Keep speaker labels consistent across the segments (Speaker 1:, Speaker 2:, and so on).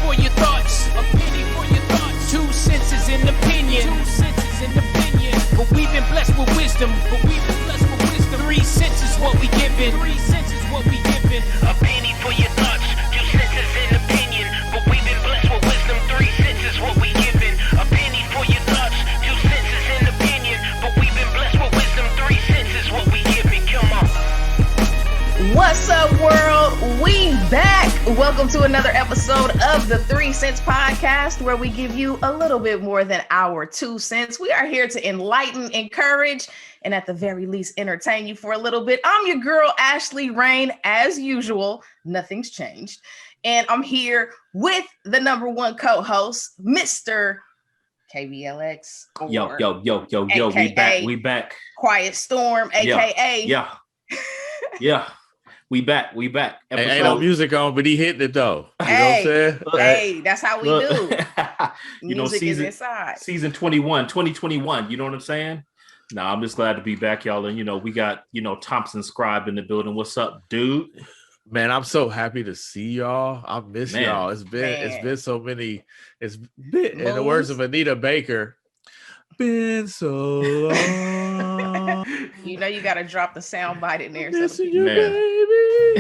Speaker 1: for your thoughts. A penny for your thoughts. 2 cents is an opinion. 2 cents is an opinion. But we've been blessed with wisdom. 3 cents is what we giving. 3 cents is what we giving. A penny for your thoughts. 2 cents is an opinion. But we've been blessed with wisdom. 3 cents is what we giving. A penny for your thoughts. 2 cents is an opinion. But we've been blessed with wisdom. 3 cents is what we giving. Come on.
Speaker 2: What's up, world? We back. Welcome to another episode of the 3 Cents Podcast, where we give you a little bit more than our 2 cents. We are here to enlighten, encourage, and at the very least, entertain you for a little bit. I'm your girl, Ashley Rain, as usual. Nothing's changed. And I'm here with the number one co-host, Mr. KBLX.
Speaker 3: Yo,
Speaker 2: AKA
Speaker 3: we back.
Speaker 2: Quiet Storm, AKA.
Speaker 3: Yeah. We back.
Speaker 4: Ain't no music on, but he hitting it though. You know what I'm saying?
Speaker 2: Hey, that's how we do.
Speaker 3: You know,
Speaker 2: Music is inside.
Speaker 3: Season 2021, you know what I'm saying? Nah, I'm just glad to be back, y'all. And, we got, Thompson Scribe in the building. What's up, dude?
Speaker 4: Man, I'm so happy to see y'all. I miss y'all. It's been so many. It's been, in the words of Anita Baker, been so long.
Speaker 2: You got to drop the sound bite in there.
Speaker 4: Missing you, baby.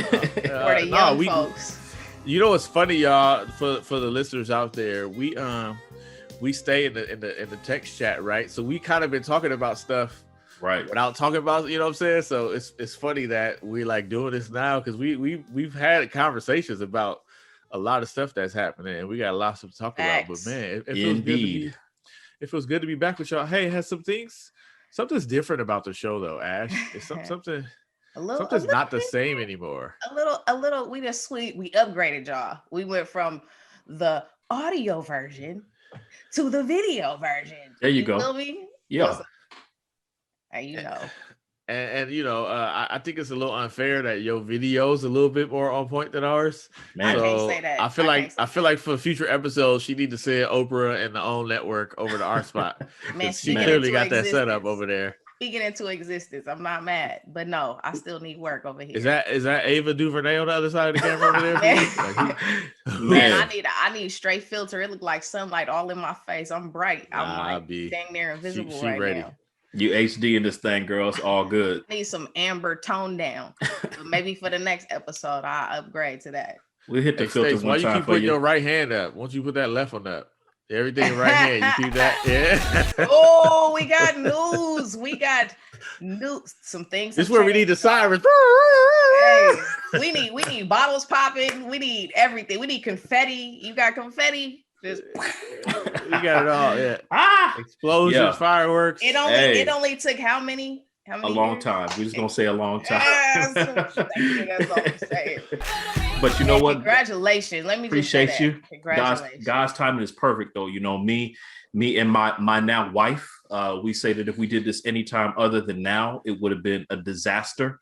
Speaker 2: For the young folks.
Speaker 4: You know what's funny, y'all? For the listeners out there, we stay in the text chat, right? So we kind of been talking about stuff,
Speaker 3: right,
Speaker 4: without talking about, you know what I'm saying? So it's funny that we like doing this now because we've had conversations about a lot of stuff that's happening, and we got lots to talk about. But man, it feels good. It feels good to be back with y'all. Hey, something's different about the show though, Ash. It's something's not the same anymore.
Speaker 2: A little. We upgraded y'all. We went from the audio version to the video version.
Speaker 3: There you go.
Speaker 2: Feel me?
Speaker 3: Yeah.
Speaker 2: Hey,
Speaker 4: And I think it's a little unfair that your video's a little bit more on point than ours.
Speaker 3: Man,
Speaker 2: I can't say that.
Speaker 4: I feel like for future episodes, she need to send Oprah and the OWN network over to our spot.
Speaker 2: Man,
Speaker 4: she clearly got that set up over there.
Speaker 2: Speaking into existence, I'm not mad, but no, I still need work over here.
Speaker 4: Is that Ava DuVernay on the other side of the camera over there?
Speaker 2: Man, I need straight filter. It look like sunlight all in my face. I'm bright. I'm dang near invisible
Speaker 4: she
Speaker 2: right
Speaker 4: ready.
Speaker 2: now.
Speaker 3: You HD in this thing, girl. It's all good.
Speaker 2: I need some amber tone down. But maybe for the next episode, I'll upgrade to that.
Speaker 3: We'll hit the filter
Speaker 4: Stace,
Speaker 3: one
Speaker 4: why
Speaker 3: time
Speaker 4: you keep
Speaker 3: for
Speaker 4: putting
Speaker 3: you.
Speaker 4: your right hand up? Why don't you put that left one up? Everything right hand. You keep that. Yeah.
Speaker 2: Oh, we got news. Some things.
Speaker 4: This is where we need the sirens.
Speaker 2: Hey, we need bottles popping. We need everything. We need confetti. You got confetti? Just
Speaker 4: we got it all. Yeah. Explosions, fireworks.
Speaker 2: It only took how many?
Speaker 3: A long
Speaker 2: years?
Speaker 3: time. We're just gonna say a long time.
Speaker 2: That's all I'm saying.
Speaker 3: But you know what?
Speaker 2: Congratulations. Let me
Speaker 3: appreciate
Speaker 2: just say
Speaker 3: you.
Speaker 2: that. Congratulations.
Speaker 3: God's timing is perfect, though. Me and my now wife. We say that if we did this anytime other than now, it would have been a disaster.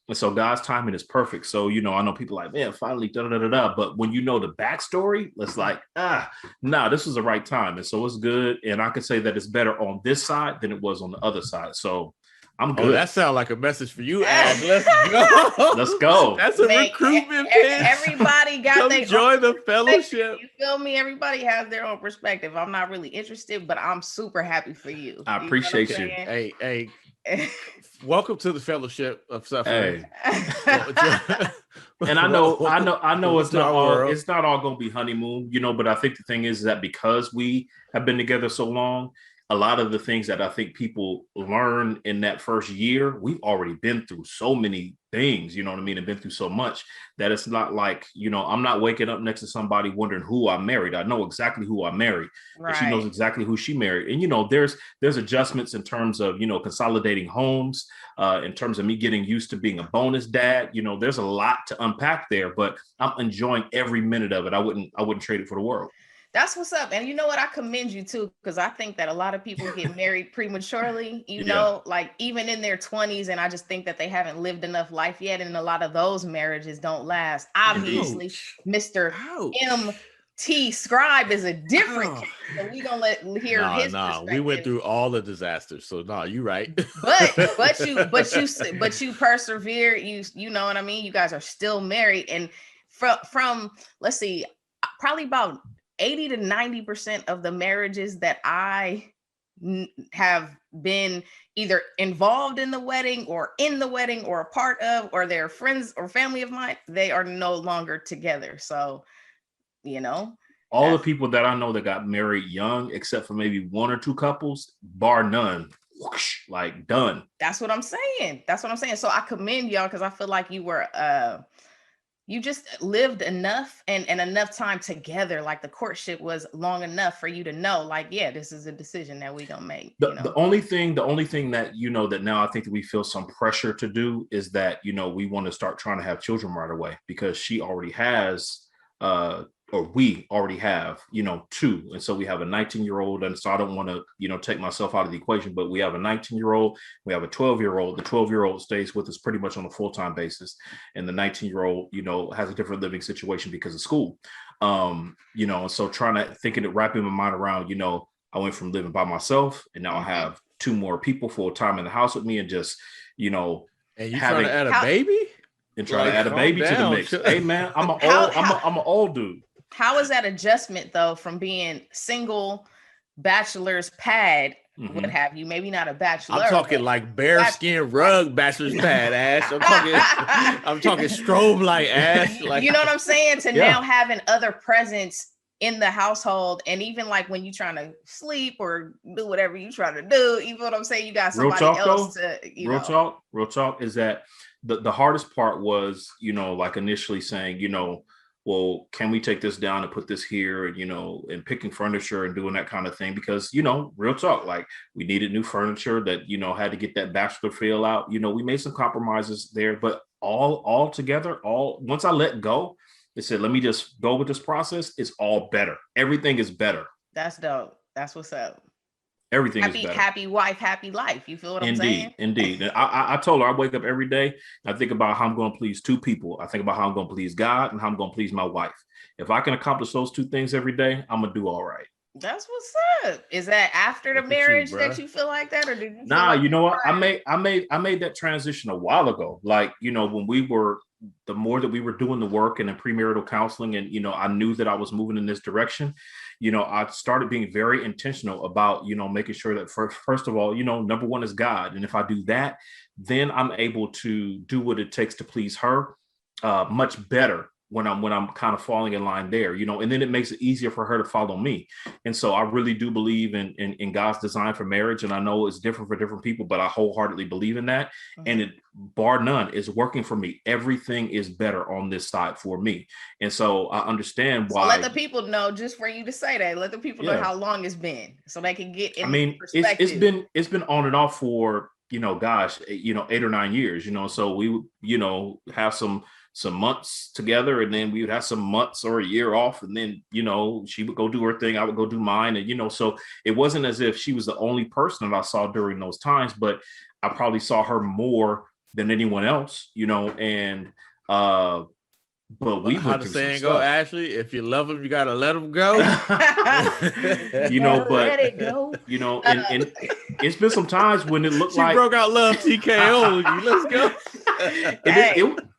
Speaker 3: And so God's timing is perfect. So, I know people like, man, finally, da-da-da-da-da. But when you know the backstory, it's like, this was the right time. And so it's good. And I can say that it's better on this side than it was on the other side. So I'm good.
Speaker 4: Oh, that sounds like a message for you, Ash. Let's go.
Speaker 3: Let's go.
Speaker 4: That's a recruitment pitch.
Speaker 2: Everybody got their
Speaker 4: join the fellowship.
Speaker 2: You feel me? Everybody has their own perspective. I'm not really interested, but I'm super happy for you.
Speaker 3: I appreciate you.
Speaker 4: Hey. Welcome to the fellowship of suffering.
Speaker 3: Hey. And I know it's not all gonna be honeymoon, but I think the thing is that because we have been together so long, a lot of the things that I think people learn in that first year, we've already been through so many things, you know what I mean, and been through so much that it's not like, I'm not waking up next to somebody wondering who I married. I know exactly who I married. Right. And she knows exactly who she married. And, there's adjustments in terms of, consolidating homes, in terms of me getting used to being a bonus dad. There's a lot to unpack there, but I'm enjoying every minute of it. I wouldn't trade it for the world.
Speaker 2: That's what's up. And you know what? I commend you too, because I think that a lot of people get married prematurely, like even in their 20s. And I just think that they haven't lived enough life yet. And a lot of those marriages don't last. Obviously, Mr. M.T. Scribe is a different case. So we gonna hear his perspective.
Speaker 4: We went through all the disasters. So you're right.
Speaker 2: but you persevere. You know what I mean? You guys are still married. And from let's see, probably about 80 to 90% of the marriages that I have been either involved in the wedding or in the wedding or a part of, or they're friends or family of mine, they are no longer together. So, you know,
Speaker 3: all the people that I know that got married young, except for maybe one or two couples, bar none, whoosh, like done.
Speaker 2: That's what I'm saying. So I commend y'all because I feel like you were you just lived enough and enough time together. Like the courtship was long enough for you to know, like, yeah, this is a decision that we gonna make.
Speaker 3: The only thing that, you know, that now I think that we feel some pressure to do is that, you know, we want to start trying to have children right away because she already has, or we already have, you know, two. And so we have a 19-year-old. And so I don't want to, you know, take myself out of the equation, but we have a 19-year-old, we have a 12-year-old. The 12-year-old stays with us pretty much on a full-time basis. And the 19-year-old, you know, has a different living situation because of school. You know, and so wrapping my mind around, you know, I went from living by myself and now I have two more people full-time in the house with me and just, you know,
Speaker 4: and you trying to add a baby?
Speaker 3: And trying to add a baby to the mix. Hey man, I'm an old dude.
Speaker 2: How is that adjustment though from being single, bachelor's pad, what have you? Maybe not a bachelor.
Speaker 4: I'm talking like bearskin rug bachelor's pad, Ash. I'm talking strobe light, Ash. Like,
Speaker 2: you know what I'm saying? To now having other presence in the household, and even like when you're trying to sleep or do whatever you're trying to do, you know what I'm saying? You got somebody else to, you know.
Speaker 3: Real talk is that the hardest part was, you know, like initially saying, you know, well, can we take this down and put this here, and, you know, and picking furniture and doing that kind of thing, because, you know, real talk, like we needed new furniture that, you know, had to get that bachelor feel out. You know, we made some compromises there, but all together, once I let go, they said, let me just go with this process. It's all better. Everything is better.
Speaker 2: That's dope. That's what's up.
Speaker 3: Everything is better.
Speaker 2: Happy wife, happy life. You feel what I'm saying?
Speaker 3: Indeed. And I told her I wake up every day and I think about how I'm going to please two people. I think about how I'm going to please God and how I'm going to please my wife. If I can accomplish those two things every day, I'm going to do all right.
Speaker 2: That's what's up. Is that after the marriage that you feel like that, or did you?
Speaker 3: Nah, you know what? I made that transition a while ago. Like, you know, when the more that we were doing the work and the premarital counseling, and, you know, I knew that I was moving in this direction, you know, I started being very intentional about, you know, making sure that first of all, you know, number one is God. And if I do that, then I'm able to do what it takes to please her much better when I'm kind of falling in line there, you know, and then it makes it easier for her to follow me. And so I really do believe in God's design for marriage. And I know it's different for different people, but I wholeheartedly believe in that. Mm-hmm. And it, bar none, is working for me. Everything is better on this side for me. And so I understand why.
Speaker 2: So let the people know, just for you to say that, let the people know how long it's been so they can get in
Speaker 3: perspective. It's been on and off for, you know, gosh, you know, 8 or 9 years, you know, so we, you know, have some months together, and then we would have some months or a year off, and then, you know, she would go do her thing, I would go do mine. And, you know, so it wasn't as if she was the only person that I saw during those times, but I probably saw her more than anyone else, you know. And but we
Speaker 4: how the saying go, Ashley, if you love them, you gotta let them go.
Speaker 3: You know, but
Speaker 2: let it go.
Speaker 3: You know, and it's been some times when it looked
Speaker 4: she
Speaker 3: like
Speaker 4: broke out love TKO. Let's go.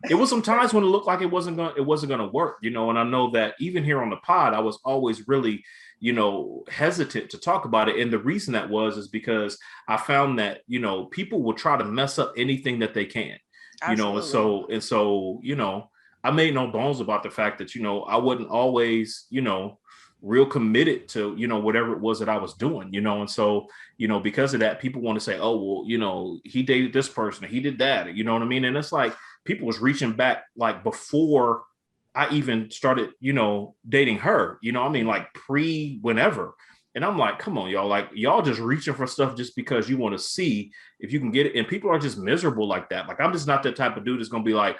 Speaker 3: It was some times when it looked like it wasn't gonna work, you know. And I know that even here on the pod, I was always really, you know, hesitant to talk about it. And the reason that is because I found that, you know, people will try to mess up anything that they can. Absolutely. You know, and so, you know, I made no bones about the fact that, you know, I wasn't always, you know, real committed to, you know, whatever it was that I was doing, you know. And so, you know, because of that, people want to say, oh, well, you know, he dated this person, or he did that, you know what I mean? And it's like people was reaching back like before I even started, you know, dating her, you know, I mean, like whenever. And I'm like, come on, y'all, like y'all just reaching for stuff just because you want to see if you can get it. And people are just miserable like that. Like, I'm just not that type of dude that's going to be like,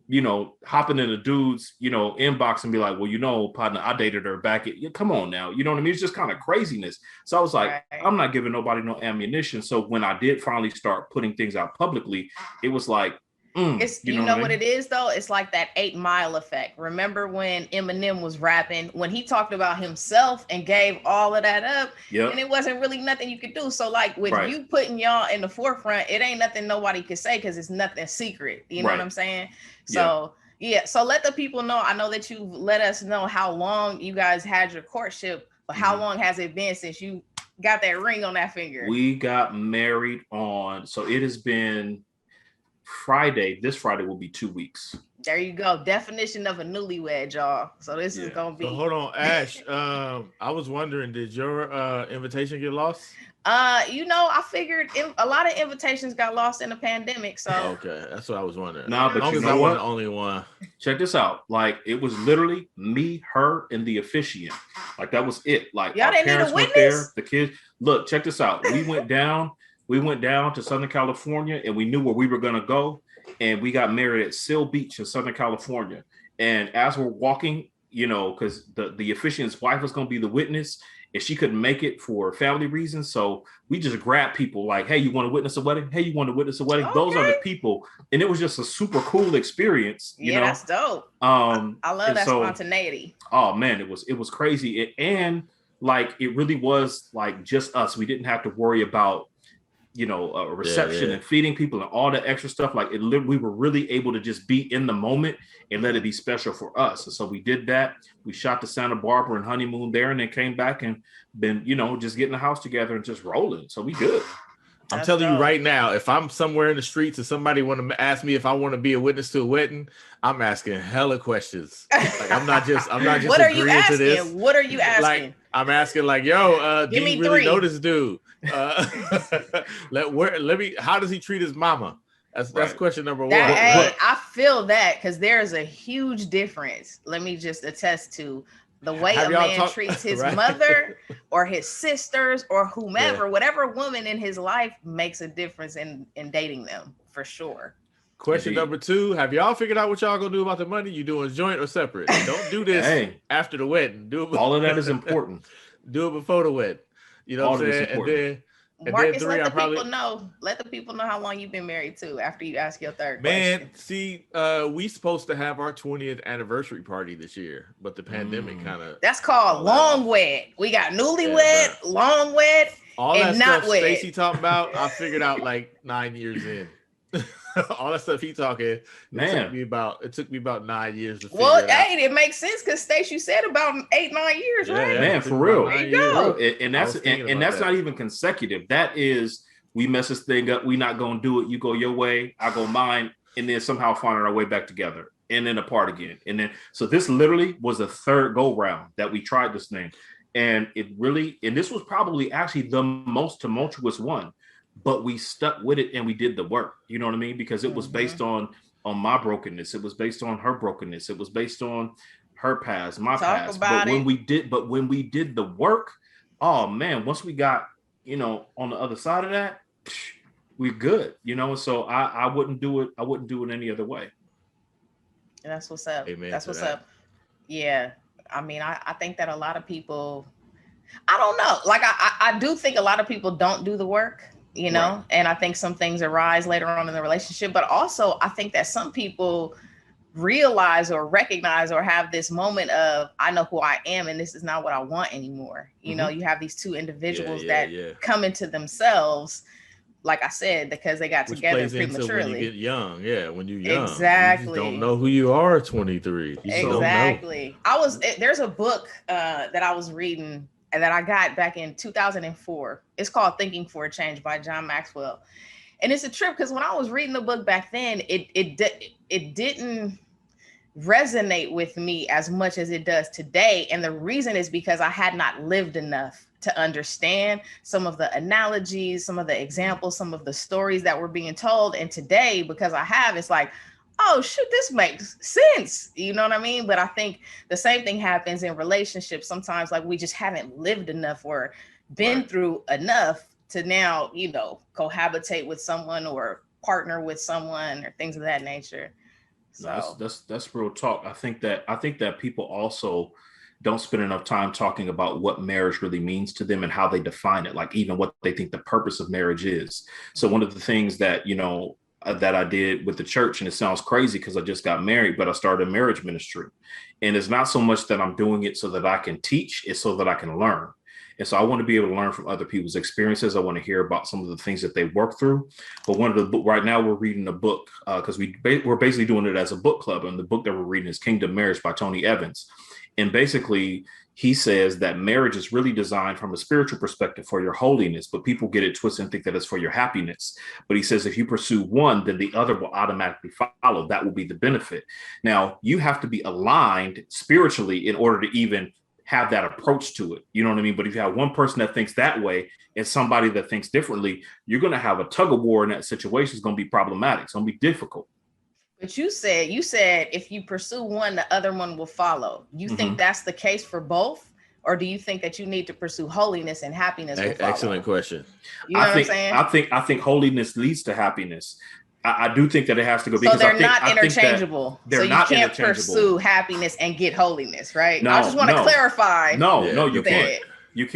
Speaker 3: you know, hopping in a dude's, you know, inbox and be like, well, you know, partner, I dated her back at, come on now, you know what I mean? It's just kind of craziness. So I was like, I'm not giving nobody no ammunition. So when I did finally start putting things out publicly, it was like,
Speaker 2: it's, you know what it is though? It's like that 8 Mile effect. Remember when Eminem was rapping, when he talked about himself and gave all of that up, and it wasn't really nothing you could do. So like with you putting y'all in the forefront, it ain't nothing nobody could say because it's nothing secret. You know what I'm saying? So Yeah, so let the people know. I know that you've let us know how long you guys had your courtship, but how long has it been since you got that ring on that finger?
Speaker 3: We got married so it has been Friday. This Friday will be 2 weeks.
Speaker 2: There you go. Definition of a newlywed, y'all. So this is gonna be.
Speaker 4: So hold on, Ash. I was wondering, did your invitation get lost?
Speaker 2: I figured a lot of invitations got lost in the pandemic. So
Speaker 4: okay, that's what I was wondering.
Speaker 3: Nah, but
Speaker 4: you know what? The only one.
Speaker 3: Check this out. Like it was literally me, her, and the officiant. Like that was it. Like
Speaker 2: y'all didn't need a witness?
Speaker 3: there. The kids. Look, check this out. We went down. We went down to Southern California, and we knew where we were gonna go. And we got married at Seal Beach in Southern California. And as we're walking, because the officiant's wife was going to be the witness, and she couldn't make it for family reasons. So we just grabbed people like, hey, you want to witness a wedding? Hey, you want to witness a wedding? Okay. Those are the people. And it was just a super cool experience. You know?
Speaker 2: That's dope. I love that spontaneity.
Speaker 3: Oh man, it was crazy. And like, it really was like just us. We didn't have to worry about a reception and feeding people and all that extra stuff. Like we were really able to just be in the moment and let it be special for us. And so we did that. We shot to Santa Barbara and honeymoon there, and then came back and been, just getting the house together and just rolling. So we good.
Speaker 4: I'm telling you right now, if I'm somewhere in the streets and somebody want to ask me if I want to be a witness to a wedding, I'm asking hella questions. Like I'm not just
Speaker 2: what are you asking? To this. What are you asking?
Speaker 4: Like I'm asking like, yo, do you really know this dude? Let me. How does he treat his mama? That's question number one.
Speaker 2: I feel that because there's a huge difference. Let me just attest to the way a man treats his mother or his sisters or whomever, whatever woman in his life makes a difference in dating them for sure.
Speaker 4: Question number two: have y'all figured out what y'all gonna do about the money? You doing joint or separate? Don't do this after the wedding. Do it.
Speaker 3: All of that is important.
Speaker 4: Do it before the wedding. You know what I'm saying?
Speaker 2: Marcus, let the people know how long you've been married too after you ask your third question.
Speaker 4: See, we supposed to have our 20th anniversary party this year, but the pandemic kind of.
Speaker 2: That's called long wed. We got newlywed, long wed,
Speaker 4: all
Speaker 2: and
Speaker 4: that
Speaker 2: not
Speaker 4: stuff
Speaker 2: wed.
Speaker 4: Stacey talking about, I figured out like 9 years in. All that stuff he talking, it took me about 9 years to figure it out.
Speaker 2: It makes sense because Stacey, you said about 8-9 years, right?
Speaker 3: Yeah, man, for real.
Speaker 2: There you go.
Speaker 3: And that's not even consecutive. That is, we mess this thing up. We not gonna do it. You go your way, I go mine, and then somehow finding our way back together, and then apart again. And then so this literally was the third go round that we tried this thing, and this was probably actually the most tumultuous one. But we stuck with it and we did the work. You know what I mean? Because it was based on my brokenness. It was based on her brokenness. It was based on her past, my past. But when we did the work, oh man, once we got, on the other side of that, we're good. So I wouldn't do it. I wouldn't do it any other way.
Speaker 2: That's what's up.
Speaker 4: Amen.
Speaker 2: That's what's up. Yeah. I mean, I think that a lot of people, I don't know. Like I do think a lot of people don't do the work. Right. And I think some things arise later on in the relationship, but also I think that some people realize or recognize or have this moment of, I know who I am and this is not what I want anymore. You have these two individuals that come into themselves, like I said, because they got together prematurely.
Speaker 4: When you get young. When you're young.
Speaker 2: Exactly.
Speaker 4: You don't know who you are at 23.
Speaker 2: Exactly. There's a book that I was reading and that I got back in 2004. It's called Thinking for a Change by John Maxwell. And it's a trip because when I was reading the book back then, it didn't resonate with me as much as it does today. And the reason is because I had not lived enough to understand some of the analogies, some of the examples, some of the stories that were being told. And today, because I have, it's like, oh, shoot, this makes sense. You know what I mean? But I think the same thing happens in relationships. Sometimes like we just haven't lived enough or been through enough to now, cohabitate with someone or partner with someone or things of that nature. So
Speaker 3: that's real talk. I think that people also don't spend enough time talking about what marriage really means to them and how they define it, like even what they think the purpose of marriage is. So one of the things that, that I did with the church, and it sounds crazy because I just got married, but I started a marriage ministry. And it's not so much that I'm doing it so that I can teach, it's so that I can learn. And so I want to be able to learn from other people's experiences. I want to hear about some of the things that they work through. But one of the book right now, we're reading a book because we're basically doing it as a book club. And the book that we're reading is Kingdom Marriage by Tony Evans. And basically, he says that marriage is really designed from a spiritual perspective for your holiness, but people get it twisted and think that it's for your happiness. But he says if you pursue one, then the other will automatically follow. That will be the benefit. Now, you have to be aligned spiritually in order to even have that approach to it. You know what I mean? But if you have one person that thinks that way and somebody that thinks differently, you're going to have a tug of war in that situation. It's going to be problematic. It's going to be difficult.
Speaker 2: But you said if you pursue one, the other one will follow. You think that's the case for both? Or do you think that you need to pursue holiness and happiness will follow?
Speaker 4: Excellent question.
Speaker 2: You know what I'm saying?
Speaker 3: I think holiness leads to happiness. I do think that it has to go because
Speaker 2: so they're not interchangeable.
Speaker 3: They're not
Speaker 2: so you can't pursue happiness and get holiness, right? I just want to clarify.
Speaker 3: No, you can't. You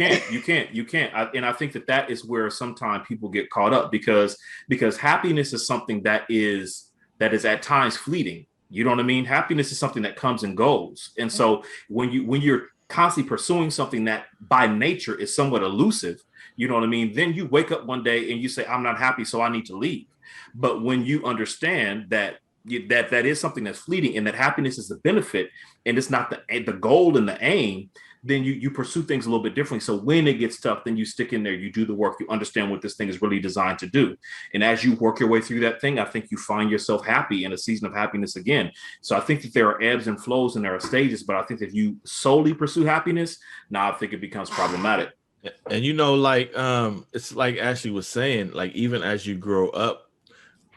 Speaker 3: can't. And I think that is where sometimes people get caught up because happiness is something that is at times fleeting. You know what I mean? Happiness is something that comes and goes. And so when you're constantly pursuing something that by nature is somewhat elusive, you know what I mean? Then you wake up one day and you say, I'm not happy, so I need to leave. But when you understand that is something that's fleeting and that happiness is the benefit and it's not the goal and the aim, then you pursue things a little bit differently. So when it gets tough, then you stick in there, you do the work, you understand what this thing is really designed to do. And as you work your way through that thing, I think you find yourself happy in a season of happiness again. So I think that there are ebbs and flows and there are stages, but I think if you solely pursue happiness, now I think it becomes problematic.
Speaker 4: And it's like Ashley was saying, like even as you grow up,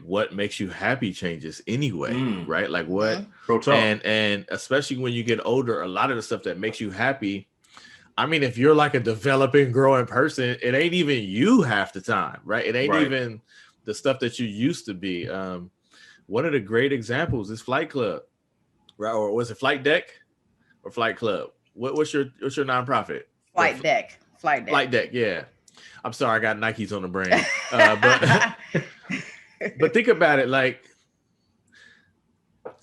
Speaker 4: what makes you happy changes anyway, right? Like what, and especially when you get older, a lot of the stuff that makes you happy. I mean, if you're like a developing, growing person, it ain't even you half the time, right? It ain't even the stuff that you used to be. One of the great examples is Flight Club, right? Or was it Flight Deck or Flight Club? What's your nonprofit?
Speaker 2: Flight Deck.
Speaker 4: Flight Deck. Yeah. I'm sorry, I got Nikes on the brain, but think about it, like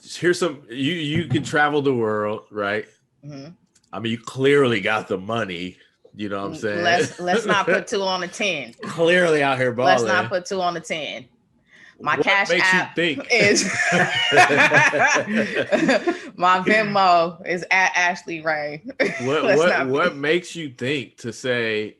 Speaker 4: here's some you can travel the world, right? I mean, you clearly got the money, you know what I'm saying?
Speaker 2: Let's not put 2 on the 10.
Speaker 4: Clearly out here balling.
Speaker 2: Let's not put 2 on the 10. My
Speaker 4: what
Speaker 2: Cash
Speaker 4: makes
Speaker 2: App
Speaker 4: you think?
Speaker 2: is my Venmo is at Ashley Ray.
Speaker 4: What makes you think to say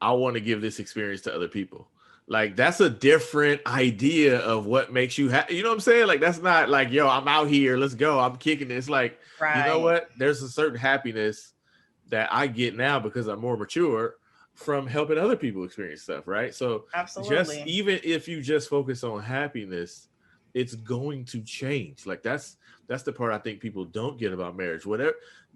Speaker 4: I want to give this experience to other people? Like, that's a different idea of what makes you happy. You know what I'm saying? Like, that's not like, yo, I'm out here. Let's go. I'm kicking it. It's like, you know what? There's a certain happiness that I get now because I'm more mature from helping other people experience stuff, right? So
Speaker 2: absolutely.
Speaker 4: Even if you just focus on happiness, it's going to change. Like, that's the part I think people don't get about marriage. Whatever.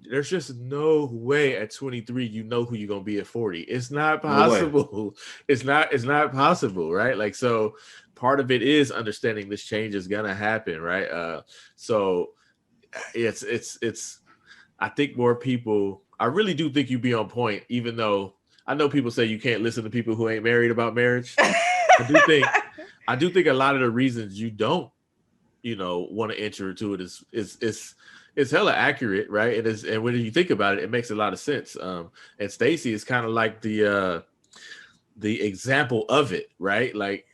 Speaker 4: There's just no way at 23 you know who you're gonna be at 40. It's not possible. No, it's not possible, right? Like, so part of it is understanding this change is gonna happen, right? So it's I think more people, I really do think you be on point, even though I know people say you can't listen to people who ain't married about marriage. I do think a lot of the reasons you don't, want to enter into it is hella accurate, right? And when you think about it, it makes a lot of sense. And Stacey is kind of like the example of it, right? Like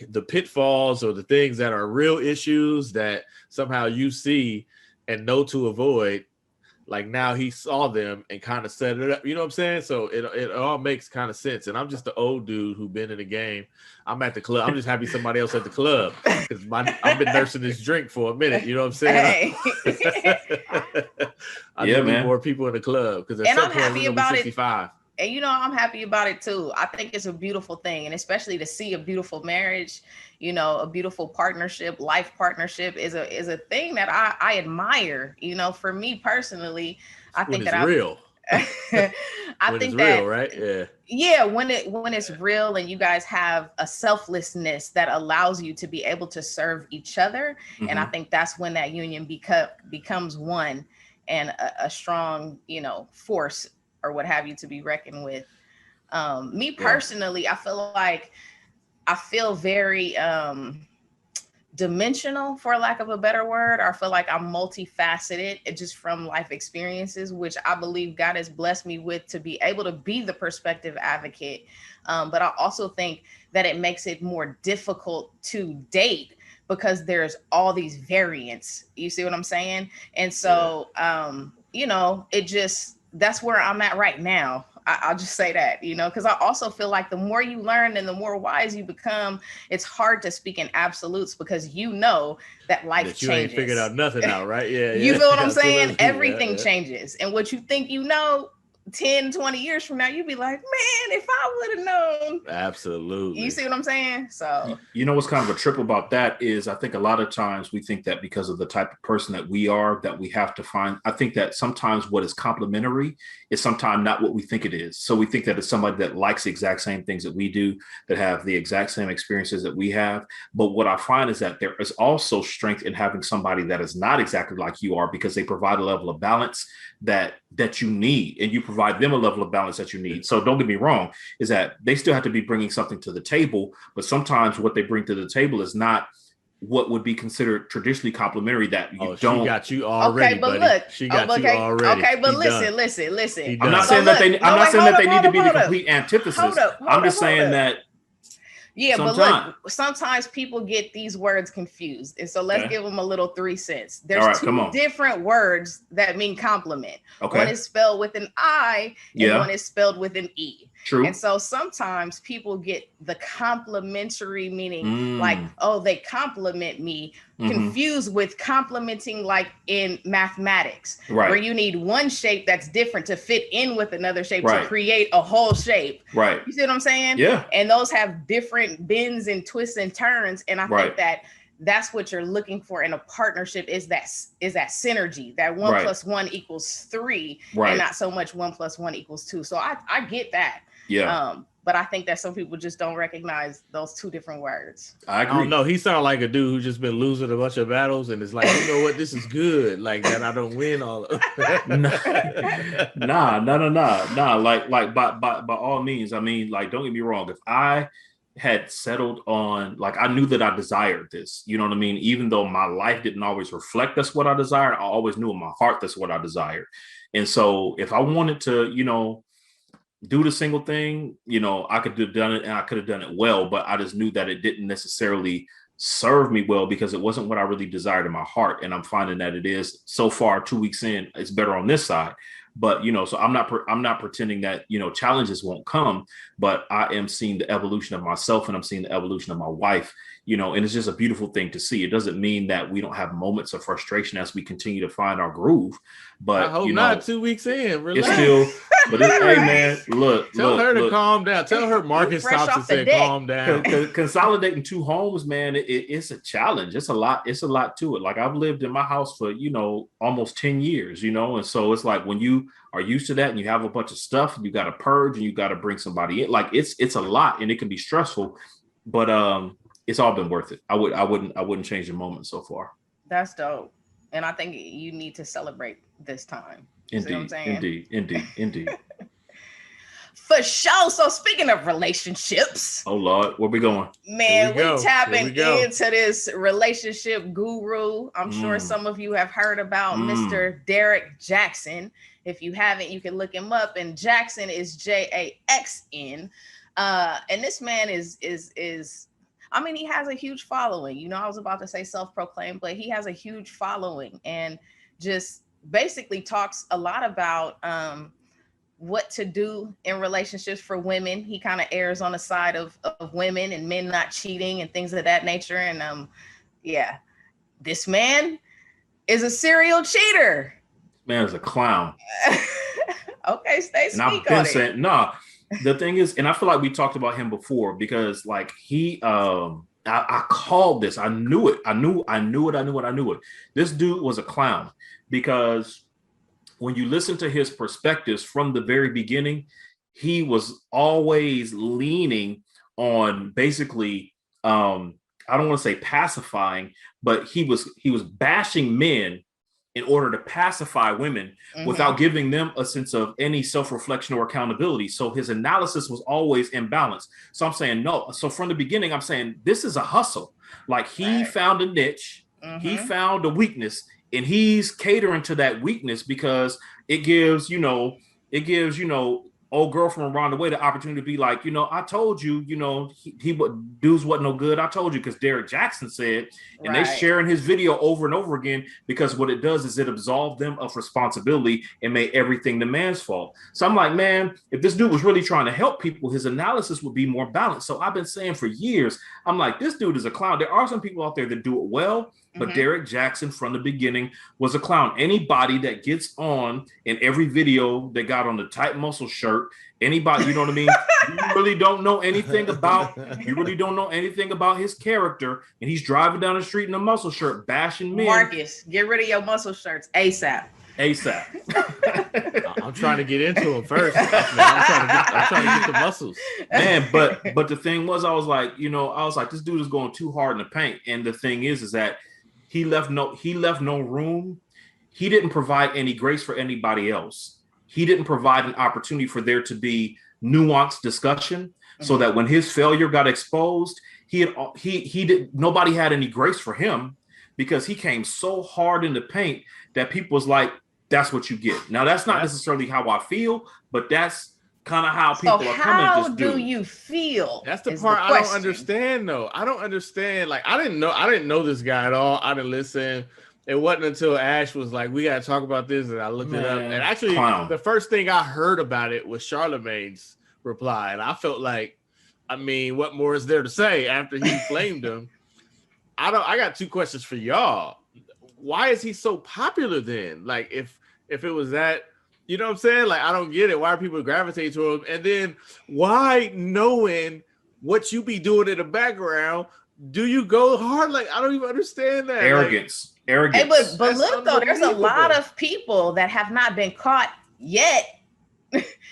Speaker 4: the pitfalls or the things that are real issues that somehow you see and know to avoid. Like, now he saw them and kind of set it up. You know what I'm saying? So it all makes kind of sense. And I'm just the old dude who been in the game. I'm at the club. I'm just happy somebody else at the club because I've been nursing this drink for a minute. You know what I'm saying?
Speaker 2: Hey.
Speaker 4: I need more people in the club because at some point we're gonna be 65.
Speaker 2: And I'm happy about it too. I think it's a beautiful thing, and especially to see a beautiful marriage, a beautiful partnership, life partnership is a thing that I admire. For me personally, I think that
Speaker 4: real.
Speaker 2: I think that
Speaker 4: real, right?
Speaker 2: Yeah, when it's real and you guys have a selflessness that allows you to be able to serve each other, and I think that's when that union becomes one and a strong, force or what have you to be reckoned with. Me personally, I feel very dimensional, for lack of a better word. I feel like I'm multifaceted just from life experiences, which I believe God has blessed me with to be able to be the perspective advocate. But I also think that it makes it more difficult to date because there's all these variants. You see what I'm saying? And so, that's where I'm at right now. I'll just say that, because I also feel like the more you learn and the more wise you become, it's hard to speak in absolutes because that life changes.
Speaker 4: You ain't figured out nothing out, right? Yeah.
Speaker 2: You feel what I'm saying? Everything changes. And what you think 10, 20 years from now, you'd be like, man, if I would have known.
Speaker 4: Absolutely.
Speaker 2: You see what I'm saying? So,
Speaker 3: what's kind of a trip about that is I think a lot of times we think that because of the type of person that we are, that we have to find. I think that sometimes what is complimentary is sometimes not what we think it is. So we think that it's somebody that likes the exact same things that we do, that have the exact same experiences that we have. But what I find is that there is also strength in having somebody that is not exactly like you are, because they provide a level of balance that you need, and you provide them a level of balance that you need. So don't get me wrong, is that they still have to be bringing something to the table, but sometimes what they bring to the table is not what would be considered traditionally complimentary, that you don't.
Speaker 4: She got you already,
Speaker 2: okay, but
Speaker 4: buddy.
Speaker 2: Look,
Speaker 4: she got you already.
Speaker 2: Okay, but listen.
Speaker 3: I'm not saying that they need to be the complete antithesis. I'm just saying that.
Speaker 2: Yeah, but look, sometimes people get these words confused. And so let's give them a little 3 cents. There's two different words that mean compliment. Okay. One is spelled with an I and one is spelled with an E.
Speaker 3: True.
Speaker 2: And so sometimes people get the complimentary meaning like, oh, they compliment me, confused with complimenting like in mathematics, where you need one shape that's different to fit in with another shape to create a whole shape. Right. You see what I'm saying?
Speaker 3: Yeah.
Speaker 2: And those have different bends and twists and turns. And I think that that's what you're looking for in a partnership is that synergy, that 1 + 1 = 3 and not so much 1 + 1 = 2. So I get that.
Speaker 3: Yeah.
Speaker 2: But I think that some people just don't recognize those two different words.
Speaker 3: I agree.
Speaker 4: No, he sounds like a dude who's just been losing a bunch of battles and it's like, you know what, this is good. Like that I don't win all of
Speaker 3: Nah. Like by all means, I mean, like, don't get me wrong. If I had settled on, like, I knew that I desired this, you know what I mean? Even though my life didn't always reflect that's what I desired, I always knew in my heart that's what I desired. And so if I wanted to, do the single thing, I could have done it and I could have done it well, but I just knew that it didn't necessarily serve me well because it wasn't what I really desired in my heart. And I'm finding that it is so far 2 weeks in, it's better on this side. But, so I'm not pretending that, challenges won't come, but I am seeing the evolution of myself and I'm seeing the evolution of my wife, and it's just a beautiful thing to see. It doesn't mean that we don't have moments of frustration as we continue to find our groove, but
Speaker 4: I hope not 2 weeks in. Relax.
Speaker 3: It's still, hey man,
Speaker 4: tell her to calm down. Tell her Marcus Thompson said calm down.
Speaker 3: Consolidating 2 homes, man, it's a challenge. It's a lot to it. Like I've lived in my house for, almost 10 years, and so it's like when you are used to that and you have a bunch of stuff, you got to purge and you got to bring somebody in. Like it's a lot and it can be stressful, but it's all been worth it. I wouldn't change the moment so far.
Speaker 2: That's dope. And I think you need to celebrate this time.
Speaker 3: Indeed.
Speaker 2: For sure. So speaking of relationships.
Speaker 3: Oh Lord, where we going?
Speaker 2: Man, we tapping into this relationship guru. I'm sure some of you have heard about Mr. Derek Jackson. If you haven't, you can look him up. And Jackson is Jaxn. And this man is he has a huge following. I was about to say self-proclaimed, but he has a huge following and just basically talks a lot about what to do in relationships for women. He kind of errs on the side of women and men not cheating and things of that nature. And this man is a serial cheater.
Speaker 3: Man is a clown.
Speaker 2: Okay, stay speak
Speaker 3: and I've been saying, nah. The thing is, and I feel like we talked about him before because like he, I called this. I knew it. I knew it. This dude was a clown because when you listen to his perspectives from the very beginning, he was always leaning on basically, I don't want to say pacifying, but he was bashing men in order to pacify women without giving them a sense of any self-reflection or accountability. So his analysis was always imbalanced. So I'm saying, no. So from the beginning, I'm saying, this is a hustle. Like he found a niche, he found a weakness, and he's catering to that weakness because it gives old girl from around the way the opportunity to be like, I told you, he dudes wasn't no good. I told you, because Derek Jackson said, and they sharing his video over and over again, because what it does is it absolved them of responsibility and made everything the man's fault. So I'm like, man, if this dude was really trying to help people, his analysis would be more balanced. So I've been saying for years, I'm like, this dude is a clown. There are some people out there that do it well, but Derek Jackson from the beginning was a clown. Anybody that gets on in every video that got on the tight muscle shirt, anybody, you know what I mean? You really don't know anything about his character, and he's driving down the street in a muscle shirt, bashing men.
Speaker 2: Marcus, get rid of your muscle shirts ASAP.
Speaker 4: I'm trying to get into him first. I'm trying to get the muscles.
Speaker 3: Man, but the thing was, I was like, this dude is going too hard in the paint. And the thing is that he left no room. He didn't provide any grace for anybody else. He didn't provide an opportunity for there to be nuanced discussion, so that when his failure got exposed, nobody had any grace for him, because he came so hard in the paint that people was like, that's what you get. Now, that's not necessarily how I feel, but that's kind of how people are coming at this dude.
Speaker 2: How do you feel?
Speaker 4: That's the part I don't understand, though. I don't understand. Like, I didn't know this guy at all. I didn't listen. It wasn't until Ash was like, we got to talk about this, and I looked it up. And actually, the first thing I heard about it was Charlamagne's reply. And I felt like, what more is there to say after he flamed him? I got two questions for y'all. Why is he so popular then? Like, if it was that, you know what I'm saying? Like, I don't get it. Why are people gravitating to him? And then why, knowing what you be doing in the background, do you go hard? Like, I don't even understand that.
Speaker 3: Arrogance.
Speaker 2: Hey, but look, though, there's a lot of people that have not been caught yet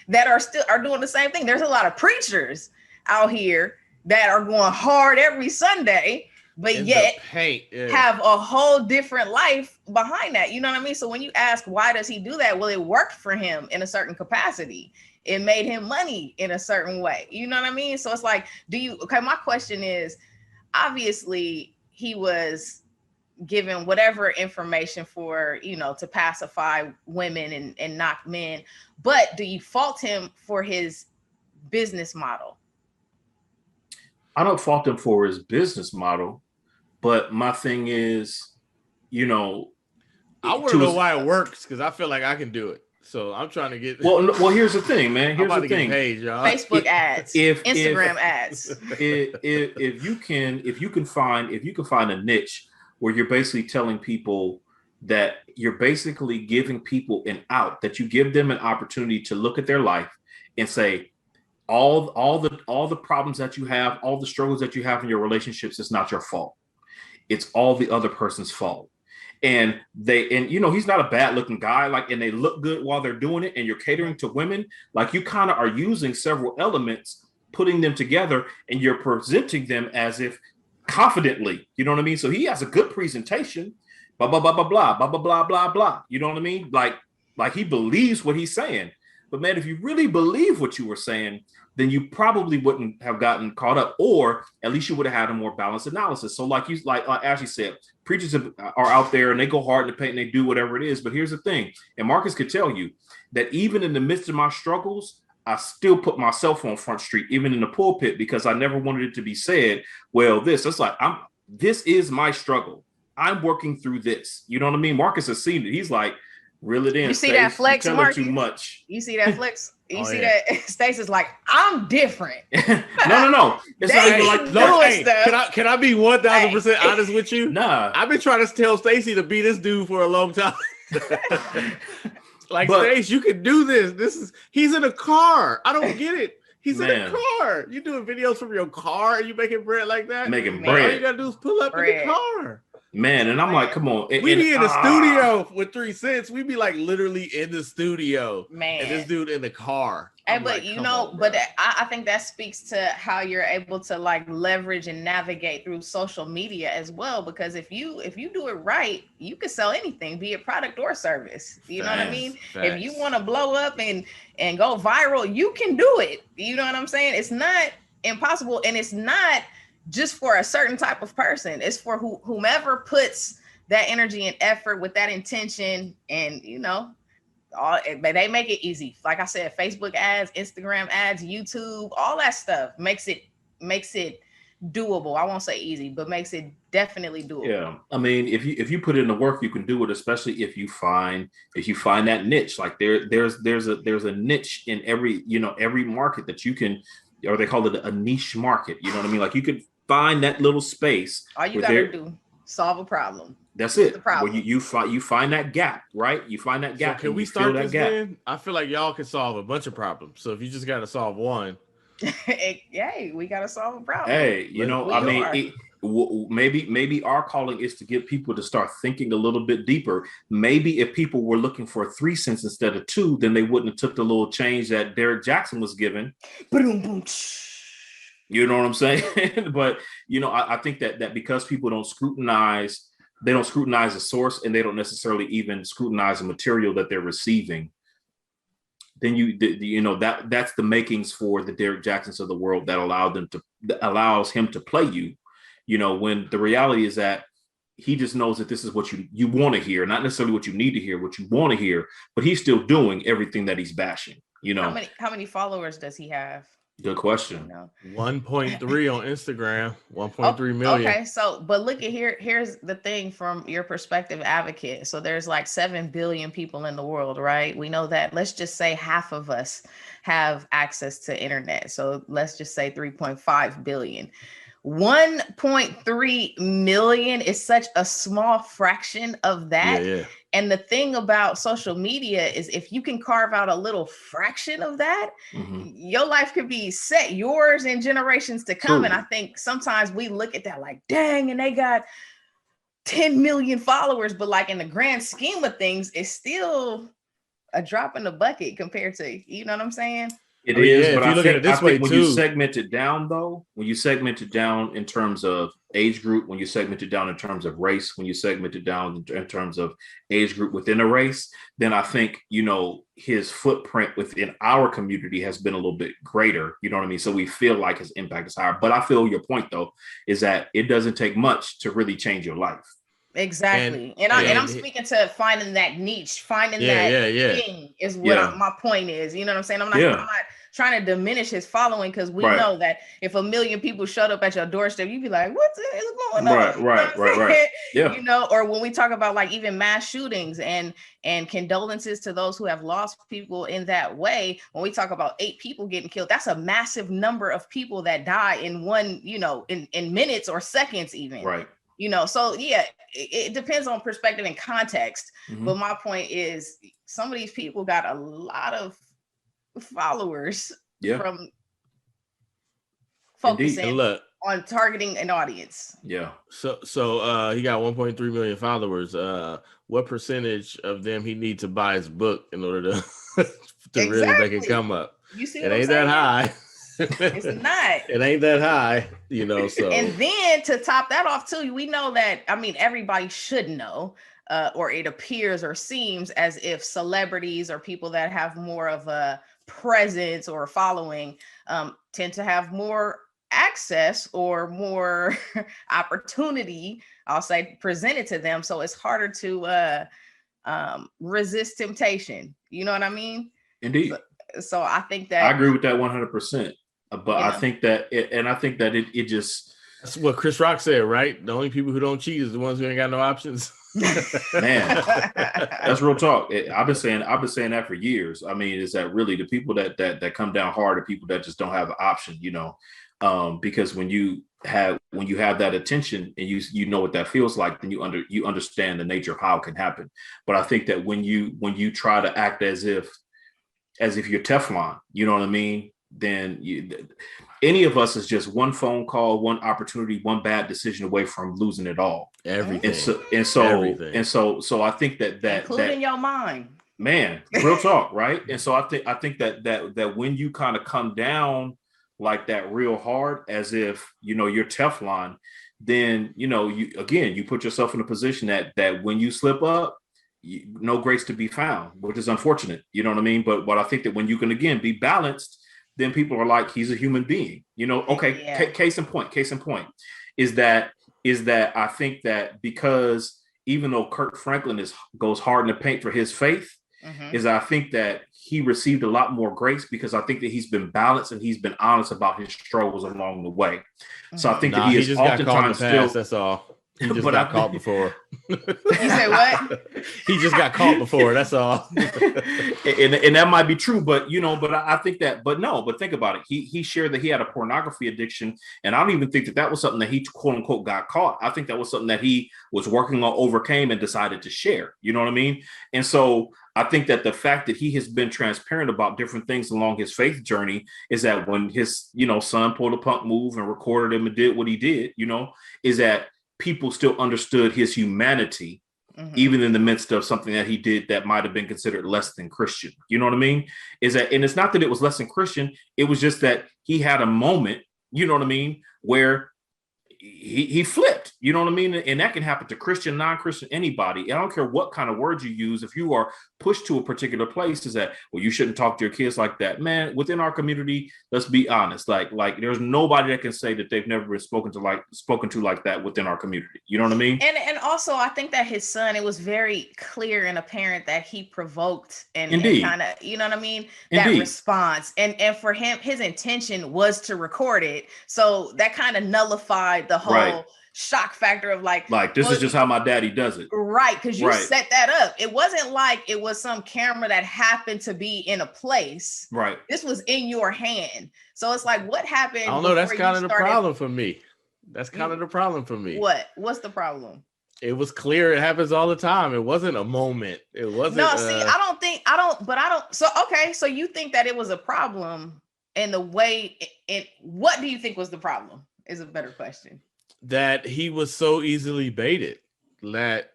Speaker 2: that are doing the same thing. There's a lot of preachers out here that are going hard every Sunday, but yet have a whole different life behind that. You know what I mean? So when you ask, why does he do that? Well, it worked for him in a certain capacity. It made him money in a certain way. You know what I mean? So it's like, my question is, obviously he was given whatever information for, to pacify women and knock men, but do you fault him for his business model?
Speaker 3: I don't fault him for his business model, but my thing is,
Speaker 4: I want to know why it works, because I feel like I can do it. So I'm trying to get.
Speaker 3: Well, here's the thing, man. Here's the thing.
Speaker 4: Paid, y'all.
Speaker 2: Facebook ads, Instagram ads.
Speaker 3: If you can find a niche where you're basically telling people that you're basically giving people an out, that you give them an opportunity to look at their life and say, all the problems that you have, all the struggles that you have in your relationships, it's not your fault. It's all the other person's fault. And he's not a bad looking guy, and they look good while they're doing it, and you're catering to women. Like, you kind of are using several elements, putting them together, and you're presenting them as if confidently, you know what I mean? So he has a good presentation, blah, blah, blah, blah, blah, blah, blah, blah, blah, blah. You know what I mean? Like he believes what he's saying. But man, if you really believe what you were saying, then you probably wouldn't have gotten caught up, or at least you would have had a more balanced analysis. So like Ashley said, preachers are out there and they go hard in the paint and they do whatever it is. But here's the thing, and Marcus could tell you that even in the midst of my struggles, I still put myself on Front Street, even in the pulpit, because I never wanted it to be said, well, this is my struggle. I'm working through this. You know what I mean? Marcus has seen it. He's like, reel it in.
Speaker 2: You see that flex, Marcus?
Speaker 3: Too much.
Speaker 2: You see that flex? You see that? Stacey's like, I'm different.
Speaker 3: No. It's not even like
Speaker 4: stuff. Can I be 1,000% honest with you?
Speaker 3: Nah.
Speaker 4: I've been trying to tell Stacey to be this dude for a long time. Stace, you can do this. He's in a car. I don't get it. He's in a car. You doing videos from your car and you making bread like that?
Speaker 3: Making bread.
Speaker 4: All you gotta do is pull up in the car.
Speaker 3: Man, and I'm like, come on.
Speaker 4: We be in the studio with 3 cents. We be like literally in the studio.
Speaker 2: Man.
Speaker 4: And this dude in the car.
Speaker 2: But I think that speaks to how you're able to like leverage and navigate through social media as well. Because if you do it right, you can sell anything, be it product or service. You know what I mean? If you want to blow up and go viral, you can do it. You know what I'm saying? It's not impossible, and it's not just for a certain type of person. It's for whomever puts that energy and effort with that intention, and but they make it easy. Like I said, Facebook ads, Instagram ads, YouTube, all that stuff makes it doable. I won't say easy, but makes it definitely doable.
Speaker 3: Yeah, I mean, if you put in the work, you can do it. Especially if you find that niche. Like there's a niche in every market that you can, or they call it a niche market. You know what I mean? Like you could find that little space.
Speaker 2: All you gotta do, solve a problem.
Speaker 3: That's it. The problem. Where you find that gap, right? You find that gap.
Speaker 4: So can we start this then? I feel like y'all can solve a bunch of problems. So if you just got to solve one.
Speaker 2: Hey, we got to solve a problem.
Speaker 3: Hey, maybe our calling is to get people to start thinking a little bit deeper. Maybe if people were looking for 3 cents instead of 2, then they wouldn't have took the little change that Derek Jackson was given. You know what I'm saying? But I think that because people don't scrutinize the source, and they don't necessarily even scrutinize the material that they're receiving, then that's the makings for the Derek Jacksons of the world that allows him to play you. When the reality is that he just knows that this is what you want to hear, not necessarily what you need to hear, what you want to hear, but he's still doing everything that he's bashing.
Speaker 2: How many followers does he have?
Speaker 3: Good question.
Speaker 4: 1.3 on Instagram, 1.3 million.
Speaker 2: Okay, but look at here's the thing from your perspective, advocate. So there's like 7 billion people in the world, right? We know that. Let's just say half of us have access to internet. So let's just say 3.5 billion. 1.3 million is such a small fraction of that.
Speaker 4: Yeah.
Speaker 2: And the thing about social media is if you can carve out a little fraction of that, your life could be set, yours and generations to come. True. And I think sometimes we look at that like, dang, and they got 10 million followers, but like in the grand scheme of things, it's still a drop in the bucket compared to, you know what I'm saying?
Speaker 3: It is, but I think when you segment it down, though, when you segment it down in terms of age group, when you segment it down in terms of race, when you segment it down in terms of age group within a race, then I think, his footprint within our community has been a little bit greater. You know what I mean? So we feel like his impact is higher. But I feel your point, though, is that it doesn't take much to really change your life.
Speaker 2: Exactly. And I'm speaking to finding that niche, finding that thing is what my point is. You know what I'm saying? I'm not trying to diminish his following, because we know that if 1 million people showed up at your doorstep, you'd be like, what the hell is going on?
Speaker 3: Right. Yeah.
Speaker 2: Or when we talk about like even mass shootings and condolences to those who have lost people in that way, when we talk about 8 people getting killed, that's a massive number of people that die in one, in minutes or seconds even.
Speaker 3: Right.
Speaker 2: So it depends on perspective and context. But my point is, some of these people got a lot of followers from focusing on targeting an audience.
Speaker 3: Yeah.
Speaker 4: So he got 1.3 million followers. What percentage of them he needs to buy his book in order to really make it come up?
Speaker 2: You see,
Speaker 4: it ain't that high.
Speaker 2: It's not.
Speaker 4: It ain't that high, so.
Speaker 2: And then to top that off too, we know that, everybody should know, or it appears or seems as if celebrities or people that have more of a presence or following tend to have more access or more opportunity, I'll say, presented to them. So it's harder to resist temptation. You know what I mean?
Speaker 3: Indeed.
Speaker 2: So I think that
Speaker 3: I agree with that 100%. But I think that it just,
Speaker 4: that's what Chris Rock said, right? The only people who don't cheat is the ones who ain't got no options.
Speaker 3: Man, that's real talk. I've been saying that for years. I mean, is that really the people that come down hard are people that just don't have an option, because when you have that attention and you know what that feels like, then you understand the nature of how it can happen. But I think that when you try to act as if you're Teflon, you know what I mean? Then any of us is just one phone call, one opportunity, one bad decision away from losing it all.
Speaker 4: Everything.
Speaker 3: And so I think that
Speaker 2: including your mind,
Speaker 3: man, real talk, right? And so I think that when you kind of come down like that real hard, as if you're Teflon, then you put yourself in a position that when you slip up, no grace to be found, which is unfortunate. You know what I mean? But I think that when you can again be balanced, then people are like, he's a human being. You know, okay,
Speaker 2: Yeah.
Speaker 3: Case in point is that I think that because even though Kirk Franklin goes hard in the paint for his faith, is I think that he received a lot more grace because I think that he's been balanced and he's been honest about his struggles along the way. So I think that he is oftentimes still.
Speaker 4: That's all. He just got caught before.
Speaker 2: You say what?
Speaker 4: He just got caught before. That's all.
Speaker 3: and that might be true, but you know, but I think that, but think about it. He shared that he had a pornography addiction, and I don't even think that was something that he quote unquote got caught. I think that was something that he was working on, overcame, and decided to share. You know what I mean? And so I think that the fact that he has been transparent about different things along his faith journey is that when his son pulled a punk move and recorded him and did what he did, is that people still understood his humanity, even in the midst of something that he did that might have been considered less than Christian. You know what I mean? And it's not that it was less than Christian. It was just that he had a moment, you know what I mean, where he flipped, you know what I mean? And that can happen to Christian, non-Christian, anybody. I don't care what kind of words you use. If you are pushed to a particular place, is that, well, you shouldn't talk to your kids like that. Man, within our community, let's be honest. Like there's nobody that can say that they've never been spoken to like that within our community. You know what I mean?
Speaker 2: And also, I think that his son, it was very clear and apparent that he provoked and kind of, you know what I mean? That response. And for him, his intention was to record it. So that kind of nullified the whole shock factor of like
Speaker 3: this is just how my daddy does it.
Speaker 2: Right. Because you set that up. It wasn't like it was some camera that happened to be in a place.
Speaker 3: Right.
Speaker 2: This was in your hand. So it's like, what happened?
Speaker 4: I don't know. That's kind of the problem for me. That's kind of the problem for me.
Speaker 2: What's the problem?
Speaker 4: It was clear. It happens all the time. It wasn't a moment. It wasn't.
Speaker 2: No, see, so you think that it was a problem in the way, what do you think was the problem is a better question.
Speaker 4: That he was so easily baited, that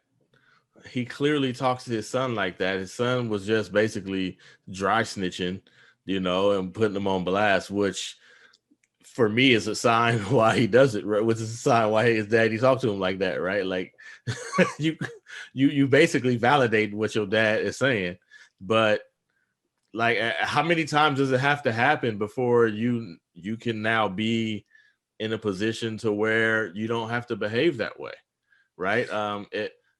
Speaker 4: he clearly talks to his son like that. His son was just basically dry snitching, and putting him on blast, which for me is a sign why he does it, right? Which is a sign why his daddy talked to him like that, right? Like you basically validate what your dad is saying, but like how many times does it have to happen before you can now be in a position to where you don't have to behave that way, right?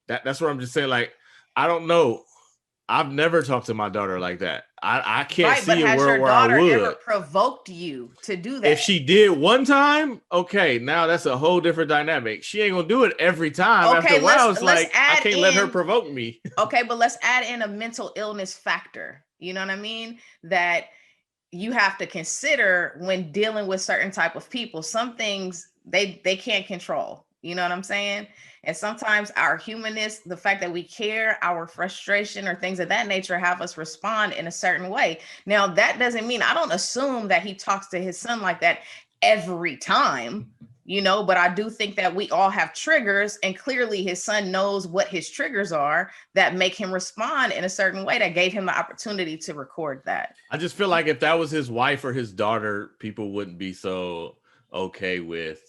Speaker 4: That's what I'm just saying. Like, I don't know. I've never talked to my daughter like that. I can't see a world where I would. Has your daughter ever
Speaker 2: provoked you to do that?
Speaker 4: If she did one time, okay, now that's a whole different dynamic. She ain't gonna do it every time.
Speaker 2: Okay,
Speaker 4: after a while, it's like I can't let her provoke me.
Speaker 2: Okay, but let's add in a mental illness factor. You know what I mean? That you have to consider when dealing with certain type of people. Some things they can't control. You know what I'm saying? And sometimes our humanness, the fact that we care, our frustration or things of that nature have us respond in a certain way. Now, that doesn't mean, I don't assume that he talks to his son like that every time, but I do think that we all have triggers, and clearly his son knows what his triggers are that make him respond in a certain way that gave him the opportunity to record that.
Speaker 4: I just feel like if that was his wife or his daughter, people wouldn't be so okay with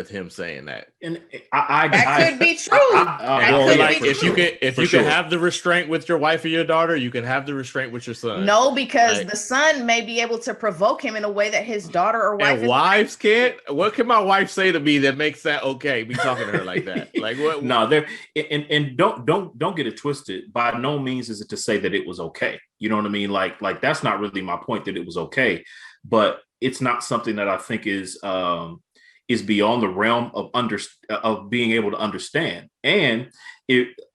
Speaker 4: him saying that.
Speaker 3: And
Speaker 2: that could be true.
Speaker 4: If you can have the restraint with your wife or your daughter, you can have the restraint with your son.
Speaker 2: No, because the son may be able to provoke him in a way that his daughter or wife.
Speaker 4: And wives can't. What can my wife say to me that makes that okay? Be talking to her like that. Like what?
Speaker 3: No, there and don't get it twisted. By no means is it to say that it was okay. You know what I mean? Like that's not really my point, that it was okay, but it's not something that I think is beyond the realm of being able to understand. And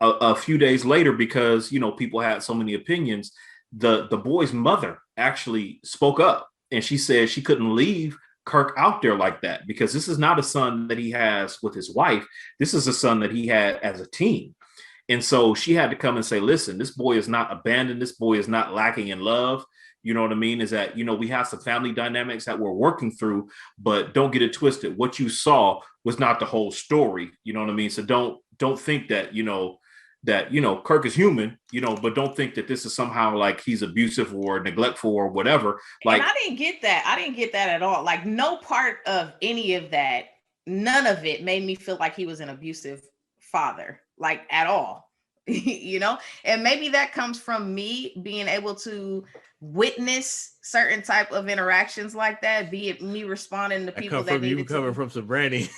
Speaker 3: a few days later, because people had so many opinions, the boy's mother actually spoke up, and she said she couldn't leave Kirk out there like that, because this is not a son that he has with his wife. This is a son that he had as a teen. And so she had to come and say, listen, this boy is not abandoned. This boy is not lacking in love. You know what I mean? Is that, we have some family dynamics that we're working through, but don't get it twisted. What you saw was not the whole story. You know what I mean? So don't think that, Kirk is human, but don't think that this is somehow like he's abusive or neglectful or whatever. Like,
Speaker 2: and I didn't get that. I didn't get that at all. Like, no part of any of that, none of it made me feel like he was an abusive father, like at all. And maybe that comes from me being able to witness certain type of interactions like that, be it me responding to people that
Speaker 4: you coming from some Brandy.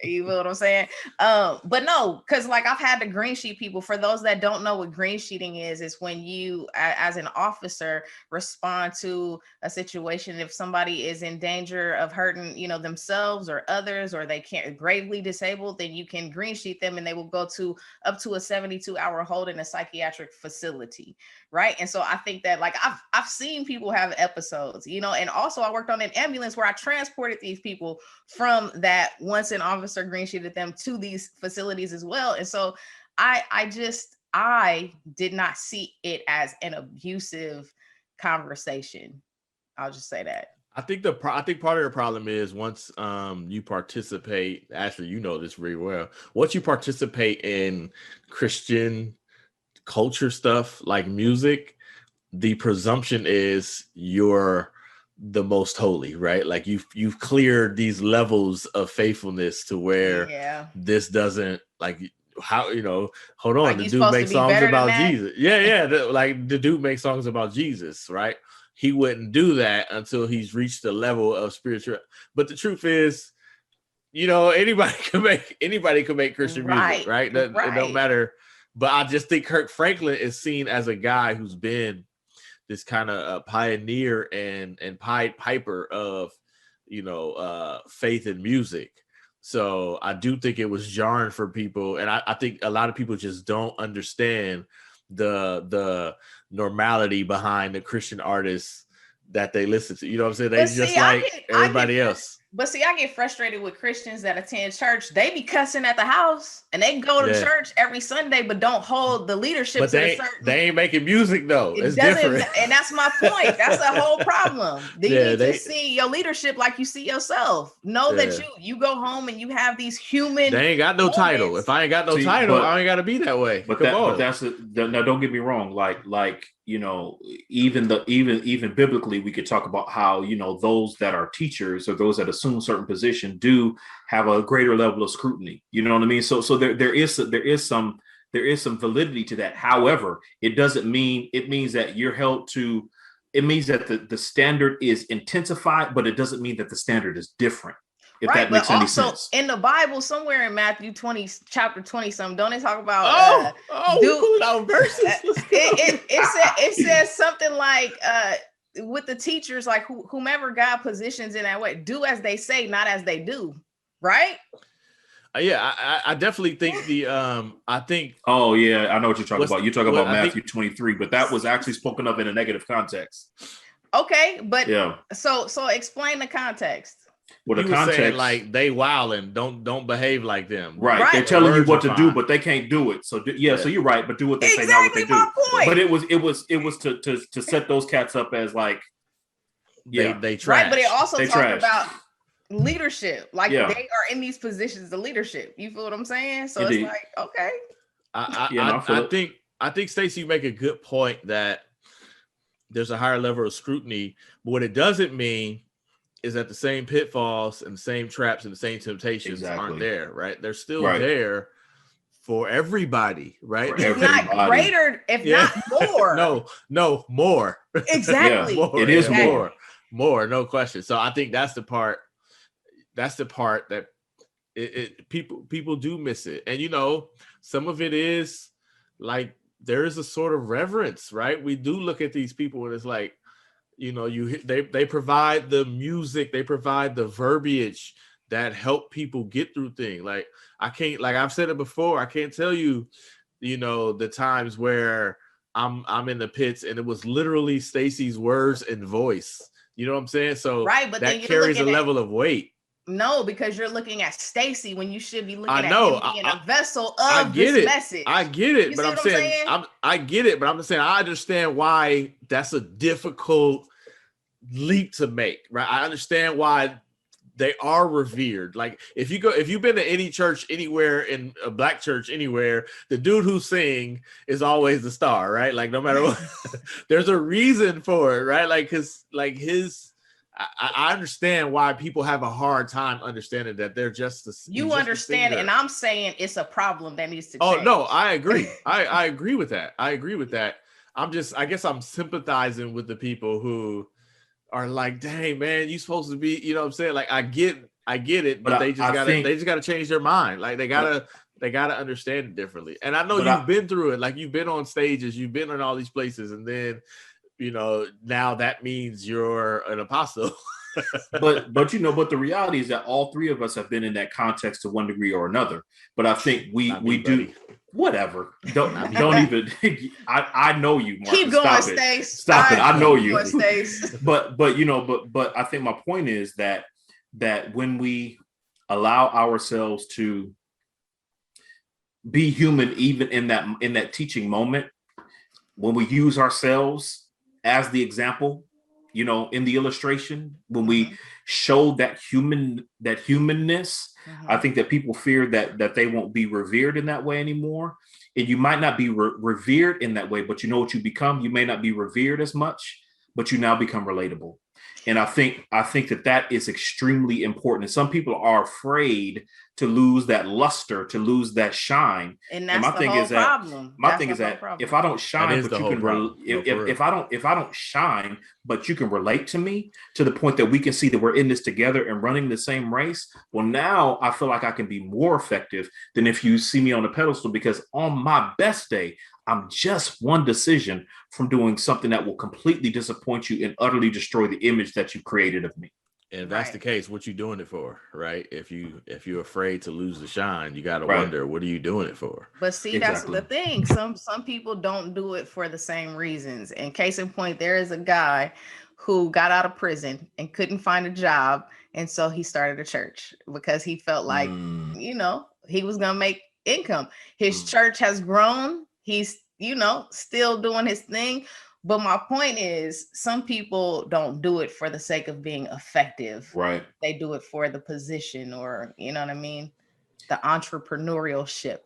Speaker 2: You know what I'm saying? But no, because like I've had the green sheet people. For those that don't know what green sheeting is when you, as an officer, respond to a situation. If somebody is in danger of hurting, themselves or others, or they can't gravely disabled, then you can green sheet them, and they will go to up to a 72-hour hold in a psychiatric facility, right? And so I think that like I've seen people have episodes, and also I worked on an ambulance where I transported these people from that once an officer green sheeted them to these facilities as well. And so I did not see it as an abusive conversation. I'll just say that.
Speaker 4: I think part of the problem is once you participate, Ashley, you know this very well. Once you participate in Christian culture stuff like music, the presumption is you're the most holy, right? Like you've cleared these levels of faithfulness to where this doesn't, like, how, hold on, like the dude makes songs about Jesus. The dude makes songs about Jesus, right? He wouldn't do that until he's reached the level of spiritual. But the truth is, anybody can make Christian music, right? It don't matter. But I just think Kirk Franklin is seen as a guy who's been this kind of pioneer and Pied Piper of, faith and music. So I do think it was jarring for people. And I think a lot of people just don't understand the normality behind the Christian artists that they listen to. You know what I'm saying? They just like everybody else.
Speaker 2: But see, I get frustrated with Christians that attend church. They be cussing at the house, and they go to church every Sunday, but don't hold the leadership.
Speaker 4: But they ain't making music though. It's different,
Speaker 2: and that's my point. That's the whole problem. You need to see your leadership like you see yourself. Know that you go home and you have these human.
Speaker 4: They ain't got no title. If I ain't got no title, I ain't got to be that way.
Speaker 3: But that's now. Don't get me wrong. Like even biblically, we could talk about how those that are teachers or those that assume certain position do have a greater level of scrutiny. You know what I mean? So there is some validity to that. However, it doesn't mean, it means that you're held to. It means that the standard is intensified, but it doesn't mean that the standard is different. If that makes any sense.
Speaker 2: In the Bible, somewhere in Matthew 20, chapter 20, something, don't they talk about
Speaker 4: pull out verses?
Speaker 2: It says something like with the teachers, like whomever God positions in that way, do as they say, not as they do, right?
Speaker 4: I definitely think I think.
Speaker 3: Oh yeah, I know what you're talking about. You're talking about Matthew 23, but that was actually spoken of in a negative context.
Speaker 2: Okay, but so explain the context.
Speaker 3: Well, the context,
Speaker 4: saying, like, they wilding, don't behave like them.
Speaker 3: Right. They're telling you what to do, but they can't do it. So so you're right, but do what they say, not what they do.
Speaker 2: Point.
Speaker 3: But it was to set those cats up as like
Speaker 4: they trash.
Speaker 2: Right, but it also talked about leadership. Like they are in these positions of leadership. You feel what I'm saying? So Indeed. It's like, okay.
Speaker 4: I think Stacey, you make a good point that there's a higher level of scrutiny, but what it doesn't mean is that the same pitfalls and the same traps and the same temptations aren't there, right? They're still there for everybody, right?
Speaker 2: If not greater, if not more.
Speaker 4: No, more.
Speaker 2: Exactly.
Speaker 3: More. It is
Speaker 4: more, no question. So I think that's the part that people do miss it. And some of it is like there is a sort of reverence, right? We do look at these people and it's like, they provide the music, they provide the verbiage that help people get through things. Like I've said it before, I can't tell you, the times where I'm in the pits and it was literally Stacey's words and voice. You know what I'm saying? So but that carries a level of weight.
Speaker 2: No, because you're looking at Stacey when you should be looking at him being a vessel of this message.
Speaker 4: I get it, but I'm saying I get it, but I'm just saying I understand why that's a difficult leap to make, right? I understand why they are revered. Like if you've been to any church anywhere, in a black church anywhere, the dude who sing is always the star, right? Like no matter what, there's a reason for it, right? Like I understand why people have a hard time understanding that they're just
Speaker 2: you understand, and I'm saying it's a problem that needs to change.
Speaker 4: Oh no, I agree. I agree with that. I guess I'm sympathizing with the people who are like, dang, man, you supposed to be, you know what I'm saying? Like, I get it, but they just gotta change their mind. Like they gotta understand it differently. And I know you've been through it. Like you've been on stages, you've been in all these places, and then, you know, now that means you're an apostle.
Speaker 3: but the reality is that all three of us have been in that context to one degree or another. But I think we do whatever. Don't even. I know you, Marcus.
Speaker 2: Keep going, Stace.
Speaker 3: Stop it. I know you. But you know, but I think my point is that when we allow ourselves to be human, even in that teaching moment, when we use ourselves as the example, you know, in the illustration, when we show that humanness, I think that people fear that they won't be revered in that way anymore. And you might not be revered in that way, but you know what you become? You may not be revered as much, but you now become relatable. And I think that is extremely important. And some people are afraid to lose that luster, to lose that shine.
Speaker 2: And that's my thing is problem.
Speaker 3: My thing is that if I don't shine, but you can if I don't shine, but you can relate to me to the point that we can see that we're in this together and running the same race. Well, now I feel like I can be more effective than if you see me on the pedestal, because on my best day, I'm just one decision from doing something that will completely disappoint you and utterly destroy the image that you created of me.
Speaker 4: And if that's the case, what you doing it for, right? If you're afraid to lose the shine, you got to wonder, what are you doing it for?
Speaker 2: But see, that's the thing. Some people don't do it for the same reasons. And case in point, there is a guy who got out of prison and couldn't find a job. And so he started a church because he felt like, you know, he was going to make income. His church has grown. He's, you know, still doing his thing. But my point is, some people don't do it for the sake of being effective.
Speaker 3: Right.
Speaker 2: They do it for the position, or, you know what I mean? The entrepreneurship.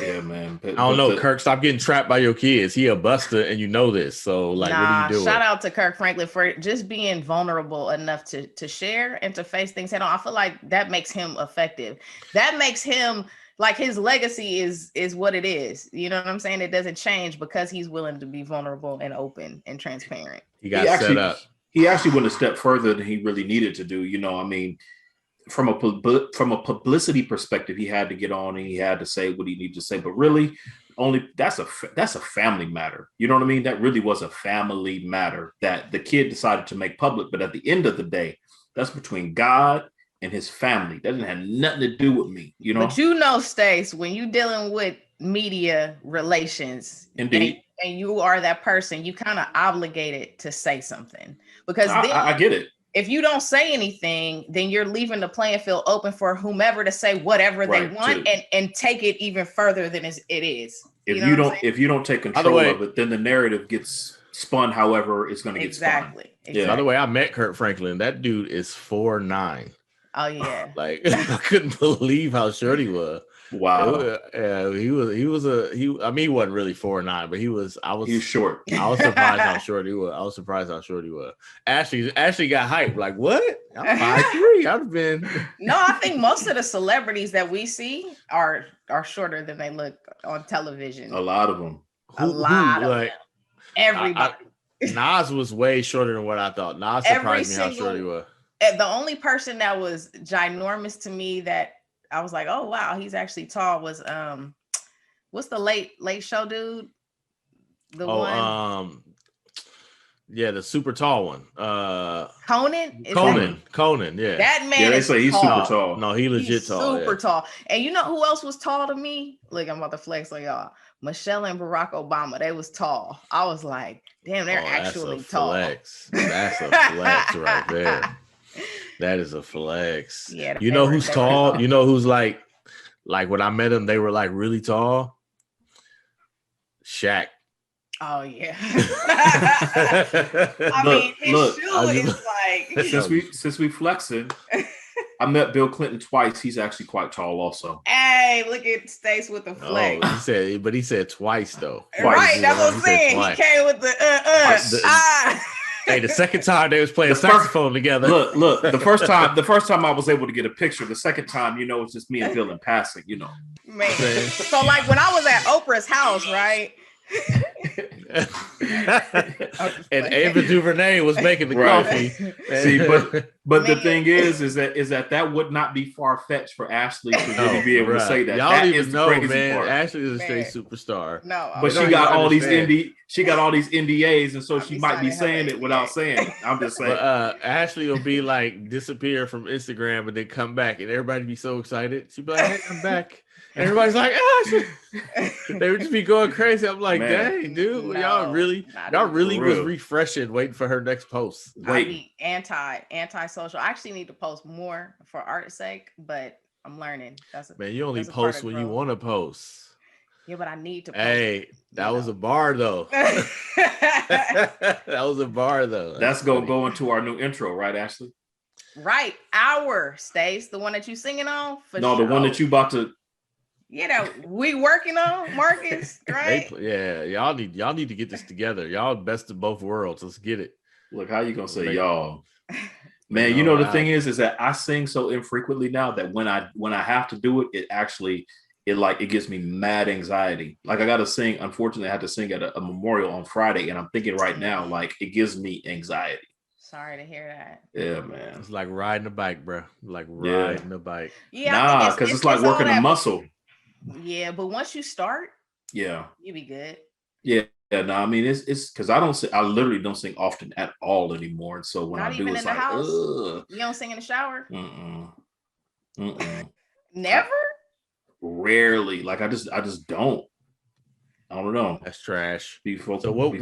Speaker 3: Yeah, man.
Speaker 4: I don't know, Kirk, stop getting trapped by your kids. He a buster and you know this. So like, what are you doing?
Speaker 2: Shout out to Kirk Franklin for just being vulnerable enough to share and to face things head on. I feel like that makes him effective. That makes him, like, his legacy is what it is. You know what I'm saying? It doesn't change because he's willing to be vulnerable and open and transparent.
Speaker 3: He set up. He actually went a step further than he really needed to do. You know, I mean, from a publicity perspective, he had to get on and he had to say what he needed to say. But really, that's a family matter. You know what I mean? That really was a family matter that the kid decided to make public. But at the end of the day, that's between God and his family. That doesn't have nothing to do with me, you know.
Speaker 2: But you know, Stace, when you dealing with media relations,
Speaker 3: indeed,
Speaker 2: and you are that person, you kind of obligated to say something, because
Speaker 3: I get it.
Speaker 2: If you don't say anything, then you're leaving the playing field open for whomever to say whatever they want and take it even further than it is.
Speaker 3: If you don't take control of it, then the narrative gets spun however it's going to get spun.
Speaker 2: Exactly.
Speaker 4: Yeah. By the way, I met Kirk Franklin. That dude is 4'9".
Speaker 2: Oh yeah.
Speaker 4: Like, I couldn't believe how short he was.
Speaker 3: Wow.
Speaker 4: Yeah, he wasn't really 4'9", but he was
Speaker 3: short.
Speaker 4: I was surprised how short he was. Ashley got hyped. Like, what? I'm 5'3". I'd have been.
Speaker 2: No, I think most of the celebrities that we see are shorter than they look on television.
Speaker 3: A lot of them.
Speaker 2: Them. Everybody.
Speaker 4: Nas was way shorter than what I thought. Nas surprised me how short he was.
Speaker 2: The only person that was ginormous to me that I was like, oh wow, he's actually tall, was what's the late show dude? The
Speaker 4: super tall one.
Speaker 2: Conan, yeah. That man.
Speaker 3: Yeah, they say he's super tall.
Speaker 4: No, he legit tall.
Speaker 2: Super tall. And you know who else was tall to me? Look, I'm about to flex on y'all. Michelle and Barack Obama, they was tall. I was like, damn, they're actually tall.
Speaker 4: That's a flex right there. That is a flex.
Speaker 2: Yeah,
Speaker 4: you know who's tall? You know who's like when I met them, they were like really tall? Shaq.
Speaker 2: Oh yeah. I mean, his shoe is like.
Speaker 3: Since we flexing, I met Bill Clinton twice. He's actually quite tall, also.
Speaker 2: Hey, look at Stace with the flex.
Speaker 4: Oh, he said twice though.
Speaker 2: Twice. Right, that's what I'm saying. He came with the
Speaker 4: Hey, the second time they was playing saxophone together.
Speaker 3: Look, the first time I was able to get a picture. The second time, you know, it's just me and Bill in passing, you know.
Speaker 2: Man. So like when I was at Oprah's house, right?
Speaker 4: And Ava DuVernay was making the coffee.
Speaker 3: See, but the thing is that would not be far fetched for Ashley to really be able to say that.
Speaker 4: Y'all
Speaker 3: that
Speaker 4: even know, man.
Speaker 3: Part.
Speaker 4: Ashley is a straight superstar.
Speaker 2: No,
Speaker 3: but she got all these NDAs, and so she might be saying it without saying it. I'm just saying.
Speaker 4: But, Ashley will be like disappear from Instagram and then come back, and everybody be so excited. She'd be like, "Hey, I'm back." Everybody's like, they would just be going crazy. I'm like, dang, dude, y'all really was refreshing, waiting for her next post.
Speaker 2: I be anti-social. I actually need to post more for art's sake, but I'm learning.
Speaker 4: Man, you only post when you want to post.
Speaker 2: Yeah, but I need to post.
Speaker 4: Hey, that was a bar though. That was a bar though.
Speaker 3: That's gonna go into our new intro, right, Ashley?
Speaker 2: Right. Our Stace, the one that you singing on?
Speaker 3: The one that you about to.
Speaker 2: We working on, Marcus, right?
Speaker 4: Y'all need to get this together. Y'all best of both worlds. Let's get it.
Speaker 3: Look, how you gonna say y'all? Man, the thing is that I sing so infrequently now that when I have to do it, it gives me mad anxiety. Like I gotta sing. Unfortunately, I had to sing at a memorial on Friday, and I'm thinking right now, like it gives me anxiety.
Speaker 2: Sorry to hear that.
Speaker 3: Yeah, man.
Speaker 4: It's like riding a bike, bro. Like riding a bike.
Speaker 2: Yeah,
Speaker 3: because it's like working a muscle.
Speaker 2: Yeah, but once you start,
Speaker 3: you'll
Speaker 2: be good.
Speaker 3: Yeah, no, I mean it's because I literally don't sing often at all anymore. And so when I do, it's like,
Speaker 2: house? You don't sing in the shower? Never?
Speaker 3: Rarely. Like I just don't. I don't know.
Speaker 4: That's trash.
Speaker 3: So
Speaker 4: what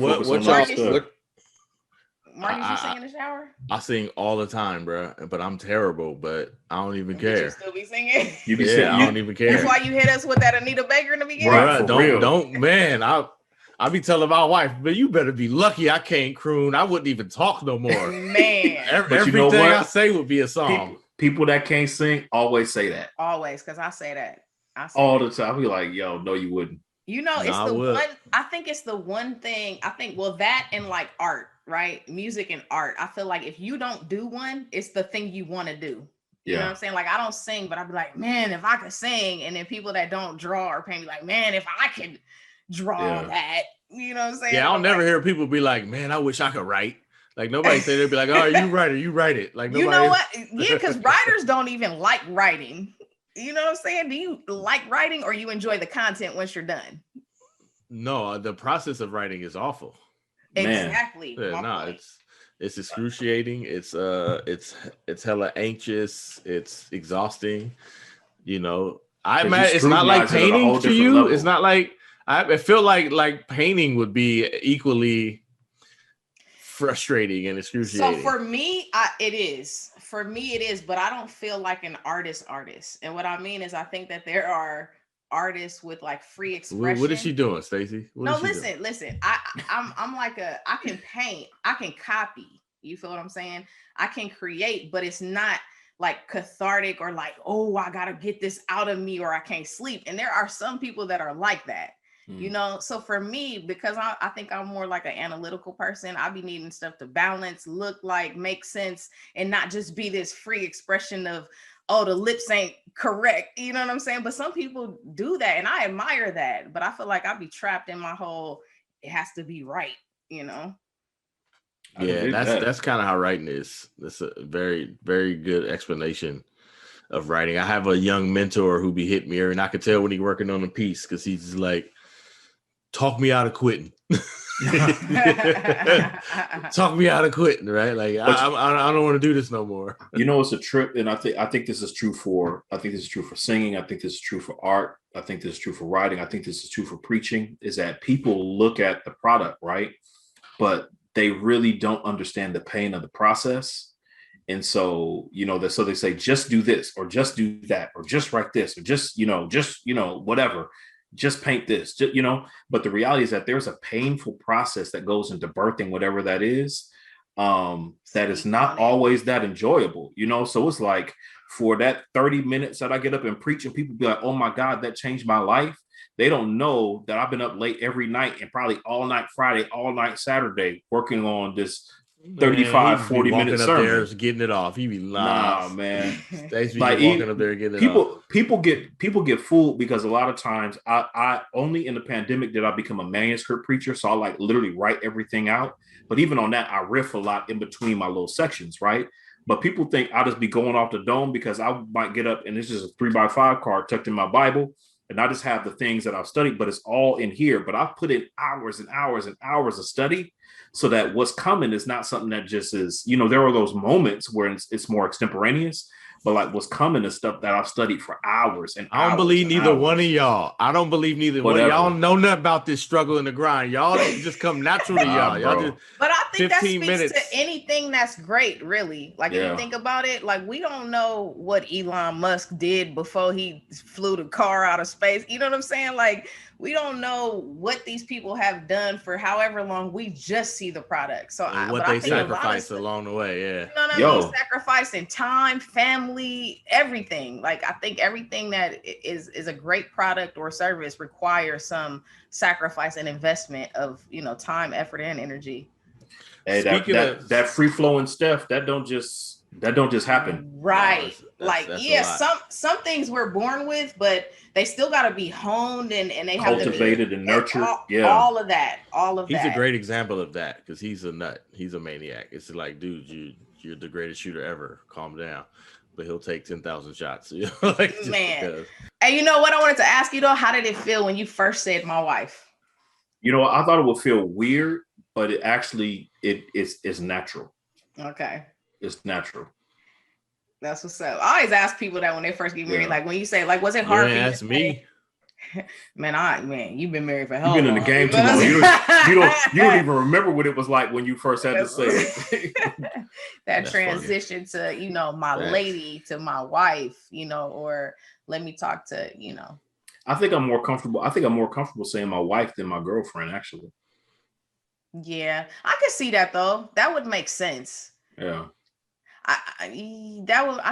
Speaker 2: Marcus, you sing in the shower?
Speaker 4: I sing all the time, bro. But I'm terrible. But I don't even care.
Speaker 2: You still be singing?
Speaker 3: You be singing.
Speaker 4: I don't even care.
Speaker 2: That's why you hit us with that Anita Baker in the beginning.
Speaker 4: Right, don't, man. I be telling my wife, but you better be lucky I can't croon. I wouldn't even talk no more.
Speaker 2: Man,
Speaker 4: everything I say would be a song.
Speaker 3: People that can't sing always say that.
Speaker 2: Always, because I say that.
Speaker 3: All the time. I be like, yo, no, you wouldn't.
Speaker 2: It's the one. I think it's the one thing. That and like art. Right? Music and art. I feel like if you don't do one, it's the thing you want to do. You know what I'm saying? Like I don't sing, but I'd be like, man, if I could sing. And then people that don't draw are paying me like, man, if I could draw that. You know what I'm saying?
Speaker 4: Yeah, I'll never hear people be like, man, I wish I could write. Like nobody say they'd be like, oh, you write it, you write it. Like nobody.
Speaker 2: You know what? Yeah, because writers don't even like writing. You know what I'm saying? Do you like writing or you enjoy the content once you're done?
Speaker 4: No, the process of writing is awful.
Speaker 2: Exactly.
Speaker 4: Yeah, it's excruciating. It's hella anxious. It's exhausting. You know, it's not like painting to you. Level. It's not like I feel like painting would be equally frustrating and excruciating.
Speaker 2: So for me, it is. For me, it is. But I don't feel like an artist. And what I mean is, I think that there are artists with like free expression.
Speaker 4: What is she doing, Stacey?
Speaker 2: Listen. I'm like I can paint, I can copy. You feel what I'm saying? I can create, but it's not like cathartic or like, oh, I gotta get this out of me or I can't sleep. And there are some people that are like that. You know, so for me, because I think I'm more like an analytical person, I be needing stuff to balance, look like, make sense, and not just be this free expression of, oh, the lips ain't correct. You know what I'm saying? But some people do that and I admire that. But I feel like I'd be trapped in my whole, it has to be right, you know?
Speaker 4: Yeah, that's kind of how writing is. That's a very, very good explanation of writing. I have a young mentor who be hitting me and I could tell when he's working on a piece because he's just like, talk me out of quitting. Talk me out of quitting, right? Like I don't want to do this no more.
Speaker 3: You know, it's a trip, and I think this is true for singing. I think this is true for art. I think this is true for writing. I think this is true for preaching. Is that people look at the product, right, but they really don't understand the pain of the process. And so, so they say, just do this, or just do that, or just write this, or just whatever. Just paint this, but the reality is that there's a painful process that goes into birthing whatever that is, that is not always that enjoyable, so it's like for that 30 minutes that I get up and preach and people be like, oh my God, that changed my life. They don't know that I've been up late every night and probably all night Friday, all night Saturday, working on this 35, 40 minute sermon.
Speaker 4: There, getting it off. He be lying.
Speaker 3: Nah, man.
Speaker 4: Stacey like walking up there getting it off.
Speaker 3: People get fooled because a lot of times I only in the pandemic did I become a manuscript preacher. So I like literally write everything out. But even on that, I riff a lot in between my little sections, right? But people think I'll just be going off the dome because I might get up and this is a 3x5 card tucked in my Bible. And I just have the things that I've studied, but it's all in here. But I've put in hours and hours and hours of study so that what's coming is not something that just is, there are those moments where it's more extemporaneous, but like what's coming is stuff that I've studied for hours and
Speaker 4: I don't believe neither one of y'all. I don't believe neither one of y'all know nothing about this struggle and the grind. Y'all just come natural to y'all. Y'all just,
Speaker 2: but I think that speaks
Speaker 4: minutes.
Speaker 2: to anything that's great, really. Like if you think about it, like we don't know what Elon Musk did before he flew the car out of space. You know what I'm saying? Like we don't know what these people have done for however long. We just see the product. So
Speaker 4: what they sacrificed along the way. Yeah.
Speaker 2: You know what I mean? Sacrificing time, family, everything. Like I think everything that is a great product or service requires some sacrifice and investment of time, effort, and energy.
Speaker 3: Hey, that free flowing stuff that don't just happen.
Speaker 2: Right. That's some things we're born with, but they still got to be honed and they have
Speaker 3: cultivated and nurtured.
Speaker 2: All of that.
Speaker 4: He's a great example of that because he's a nut. He's a maniac. It's like, dude, you're the greatest shooter ever. Calm down. But he'll take 10,000 shots. Man.
Speaker 2: And you know what I wanted to ask you though? How did it feel when you first said my wife?
Speaker 3: I thought it would feel weird, but it actually it's natural.
Speaker 2: Okay.
Speaker 3: It's natural.
Speaker 2: That's what's up. I always ask people that when they first get married, like when you say, like, was it hard for you?
Speaker 4: Ask me.
Speaker 2: Man, you've been married for hell.
Speaker 3: You've been in the game too long. You don't even remember what it was like when you first had to say it.
Speaker 2: That transition funny. To, my lady to my wife, or let me talk to,
Speaker 3: I think I'm more comfortable saying my wife than my girlfriend, actually.
Speaker 2: Yeah, I could see that though. That would make sense.
Speaker 3: Yeah.
Speaker 2: I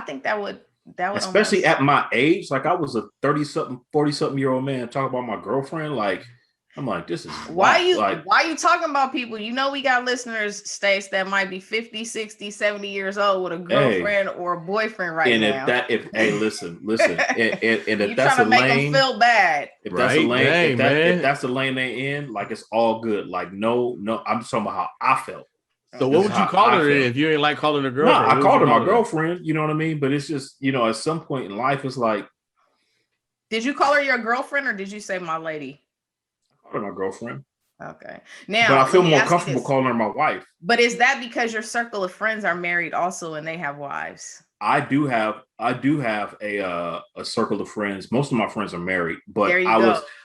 Speaker 2: think that would
Speaker 3: especially at my age, like I was a 30-something, 40-something year old man talking about my girlfriend. Like, I'm like, this is
Speaker 2: why you talking about people? We got listeners, Stace, that might be 50, 60, 70 years old with a girlfriend or a boyfriend right now.
Speaker 3: Listen, and if
Speaker 2: you
Speaker 3: that's
Speaker 2: trying to make
Speaker 3: lane,
Speaker 2: them feel bad.
Speaker 3: If that's a lane, if that's the lane they in, like it's all good. Like no, I'm just talking about how I felt.
Speaker 4: So what would you call her if you ain't like calling her girlfriend?
Speaker 3: No, I called her my girlfriend. You know what I mean? But it's just, at some point in life, it's like.
Speaker 2: Did you call her your girlfriend or did you say my lady?
Speaker 3: I called her my girlfriend.
Speaker 2: Okay. Now,
Speaker 3: but I feel more comfortable calling her my wife.
Speaker 2: But is that because your circle of friends are married also and they have wives?
Speaker 3: I do have a circle of friends. Most of my friends are married, but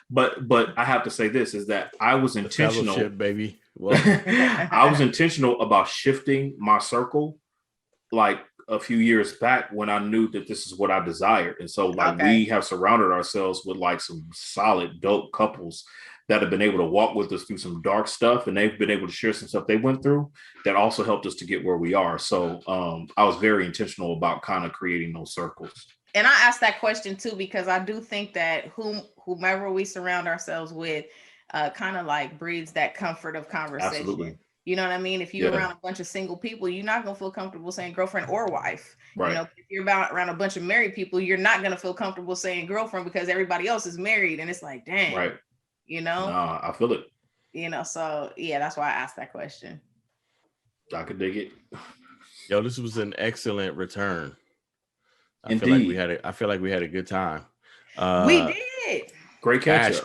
Speaker 3: but I have to say this is that I was intentional,
Speaker 4: baby.
Speaker 3: Well, I was intentional about shifting my circle like a few years back when I knew that this is what I desired. And so we have surrounded ourselves with like some solid, dope couples that have been able to walk with us through some dark stuff. And they've been able to share some stuff they went through that also helped us to get where we are. So I was very intentional about kind of creating those circles.
Speaker 2: And I asked that question too, because I do think that whomever we surround ourselves with kind of like breeds that comfort of conversation.
Speaker 3: Absolutely.
Speaker 2: You know what I mean? If you're around a bunch of single people, you're not going to feel comfortable saying girlfriend or wife.
Speaker 3: Right.
Speaker 2: If you're around a bunch of married people, you're not going to feel comfortable saying girlfriend because everybody else is married. And it's like, dang.
Speaker 3: Right.
Speaker 2: Nah,
Speaker 3: I feel it.
Speaker 2: So yeah, that's why I asked that question.
Speaker 3: I could dig it.
Speaker 4: Yo, this was an excellent return.
Speaker 3: Indeed.
Speaker 4: I feel like we had a good time.
Speaker 2: We did.
Speaker 3: Great catch.
Speaker 4: Ash,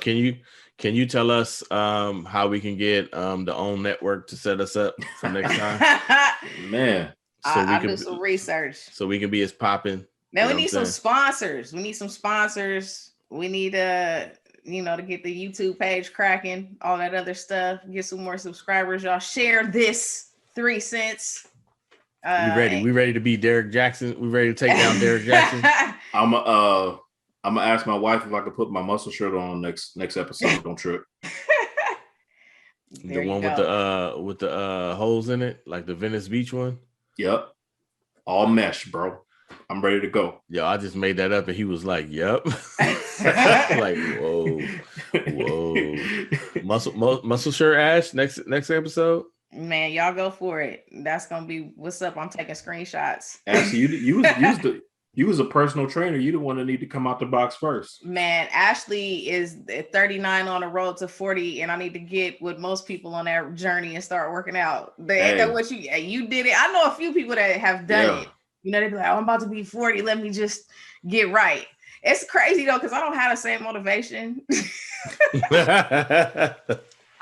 Speaker 4: can you tell us how we can get the OWN network to set us up for next time?
Speaker 3: Man.
Speaker 2: So I'll do some research.
Speaker 4: So we can be as popping.
Speaker 2: Now we need some sponsors. We need to get the YouTube page cracking, all that other stuff, get some more subscribers. Y'all share this 3 cents.
Speaker 4: We ready to be Derek Jackson. We ready to take down Derek Jackson.
Speaker 3: I'm gonna ask my wife if I could put my muscle shirt on next episode. Don't trip.
Speaker 4: The one with the holes in it, like the Venice Beach one.
Speaker 3: Yep. All mesh, bro. I'm ready to go.
Speaker 4: Yo, I just made that up and he was like, yep. Like, whoa. Muscle shirt, Ash, next episode.
Speaker 2: Man, y'all go for it. That's gonna be what's up. I'm taking screenshots.
Speaker 3: Ashley, you was a personal trainer. You the one that need to come out the box first.
Speaker 2: Man, Ashley is 39 on the road to 40, and I need to get with most people on that journey and start working out. That's what you did it. I know a few people that have done it. You know, they be like, I'm about to be 40. Let me just get right. It's crazy though, because I don't have the same motivation.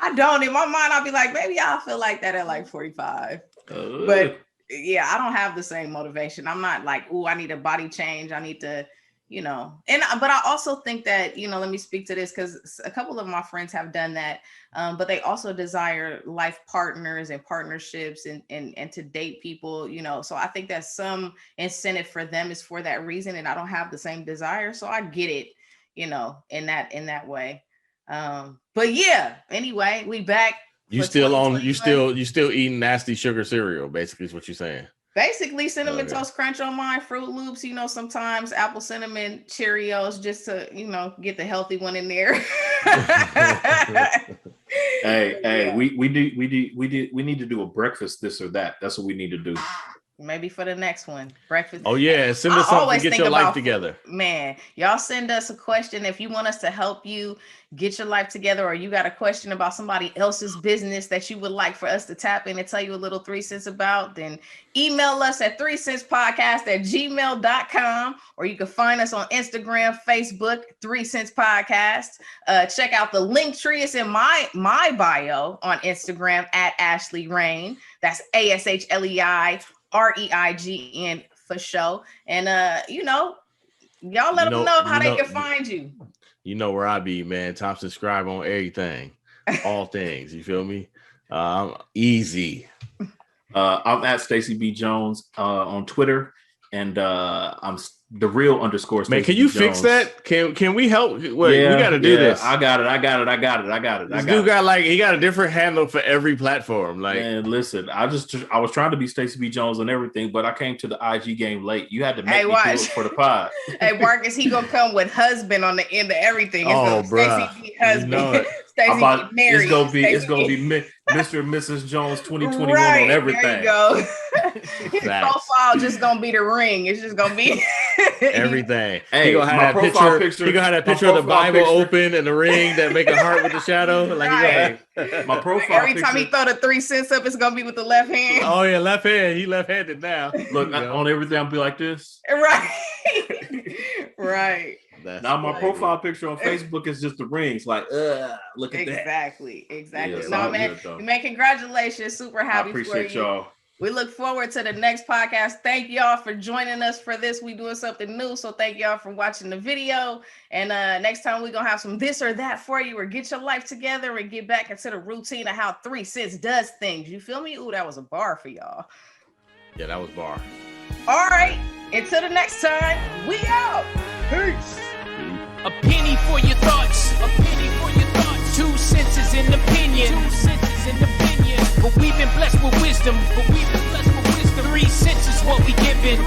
Speaker 2: I don't. In my mind, I'll be like, maybe I'll feel like that at like 45. But yeah, I don't have the same motivation. I'm not like, oh, I need a body change. I need to, you know, but I also think that, you know, let me speak to this because a couple of my friends have done that, but they also desire life partners and partnerships and to date people, you know, so I think that some incentive for them is for that reason. And I don't have the same desire. So I get it, you know, in that way. But yeah, anyway, we back.
Speaker 4: You still eating nasty sugar cereal, basically is what you're saying.
Speaker 2: Basically, Cinnamon Toast Crunch on mine, Fruit Loops, you know, sometimes apple cinnamon Cheerios just to, you know, get the healthy one in there.
Speaker 3: Hey, we need to do a breakfast this or that. That's what we need to do.
Speaker 2: Maybe for the next one, breakfast.
Speaker 4: Oh yeah, send us something to get your life together.
Speaker 2: Man, y'all send us a question if you want us to help you get your life together, or you got a question about somebody else's business that you would like for us to tap in and tell you a little 3 cents about, then email us at 3centspodcast@gmail.com, or you can find us on Instagram, Facebook, 3 Cents Podcast. Check out the link tree. It's in my bio on Instagram at Ashley Rain. That's ASHLEI REIGN for show. And you know, y'all let them know how they can find you.
Speaker 4: You know where I be, man. Top subscribe on everything, all things. You feel me? Easy.
Speaker 3: I'm at Stacey B Jones on Twitter, and I'm the real _
Speaker 4: Man, can you fix that? Can we help? Wait, we got to do this.
Speaker 3: I got it.
Speaker 4: This dude got he got a different handle for every platform. Like,
Speaker 3: man, listen, I was trying to be Stacey B Jones on everything, but I came to the IG game late. You had to make me do it for the pod.
Speaker 2: Hey, Marcus, he gonna come with husband on the end of everything.
Speaker 4: It's
Speaker 2: Stacey B husband.
Speaker 4: You know
Speaker 2: Stacey Mary.
Speaker 3: It's gonna be Mr. and Mrs. Jones 2021 on everything.
Speaker 2: There you go. His profile just gonna be the ring. It's just gonna be
Speaker 4: everything.
Speaker 3: Hey,
Speaker 4: he gonna have that picture. He gonna have that picture of the Bible open and the ring that make a heart with the shadow. Like,
Speaker 3: my profile.
Speaker 2: Every time he throw the 3 cents up, it's gonna be with the left hand.
Speaker 4: Oh yeah, left hand. He left-handed now.
Speaker 3: Look, on everything, I'll be like this.
Speaker 2: Right. Right.
Speaker 3: Now my profile picture on Facebook is just the rings. Like, look at that.
Speaker 2: Exactly.
Speaker 3: Yeah,
Speaker 2: no, man, congratulations. Super happy for you.
Speaker 3: I appreciate y'all.
Speaker 2: We look forward to the next podcast. Thank y'all for joining us for this. We doing something new. So thank y'all for watching the video. And next time we're going to have some this or that for you, or get your life together and get back into the routine of how 3 Cents does things. You feel me? Ooh, that was a bar for y'all.
Speaker 4: Yeah, that was bar.
Speaker 2: All right. Until the next time, we out.
Speaker 4: Peace.
Speaker 1: A penny for your thoughts. A penny for your thoughts. 2 cents is an opinion. 2 cents is an opinion. But we've been blessed with wisdom. 3 cents is what we giving.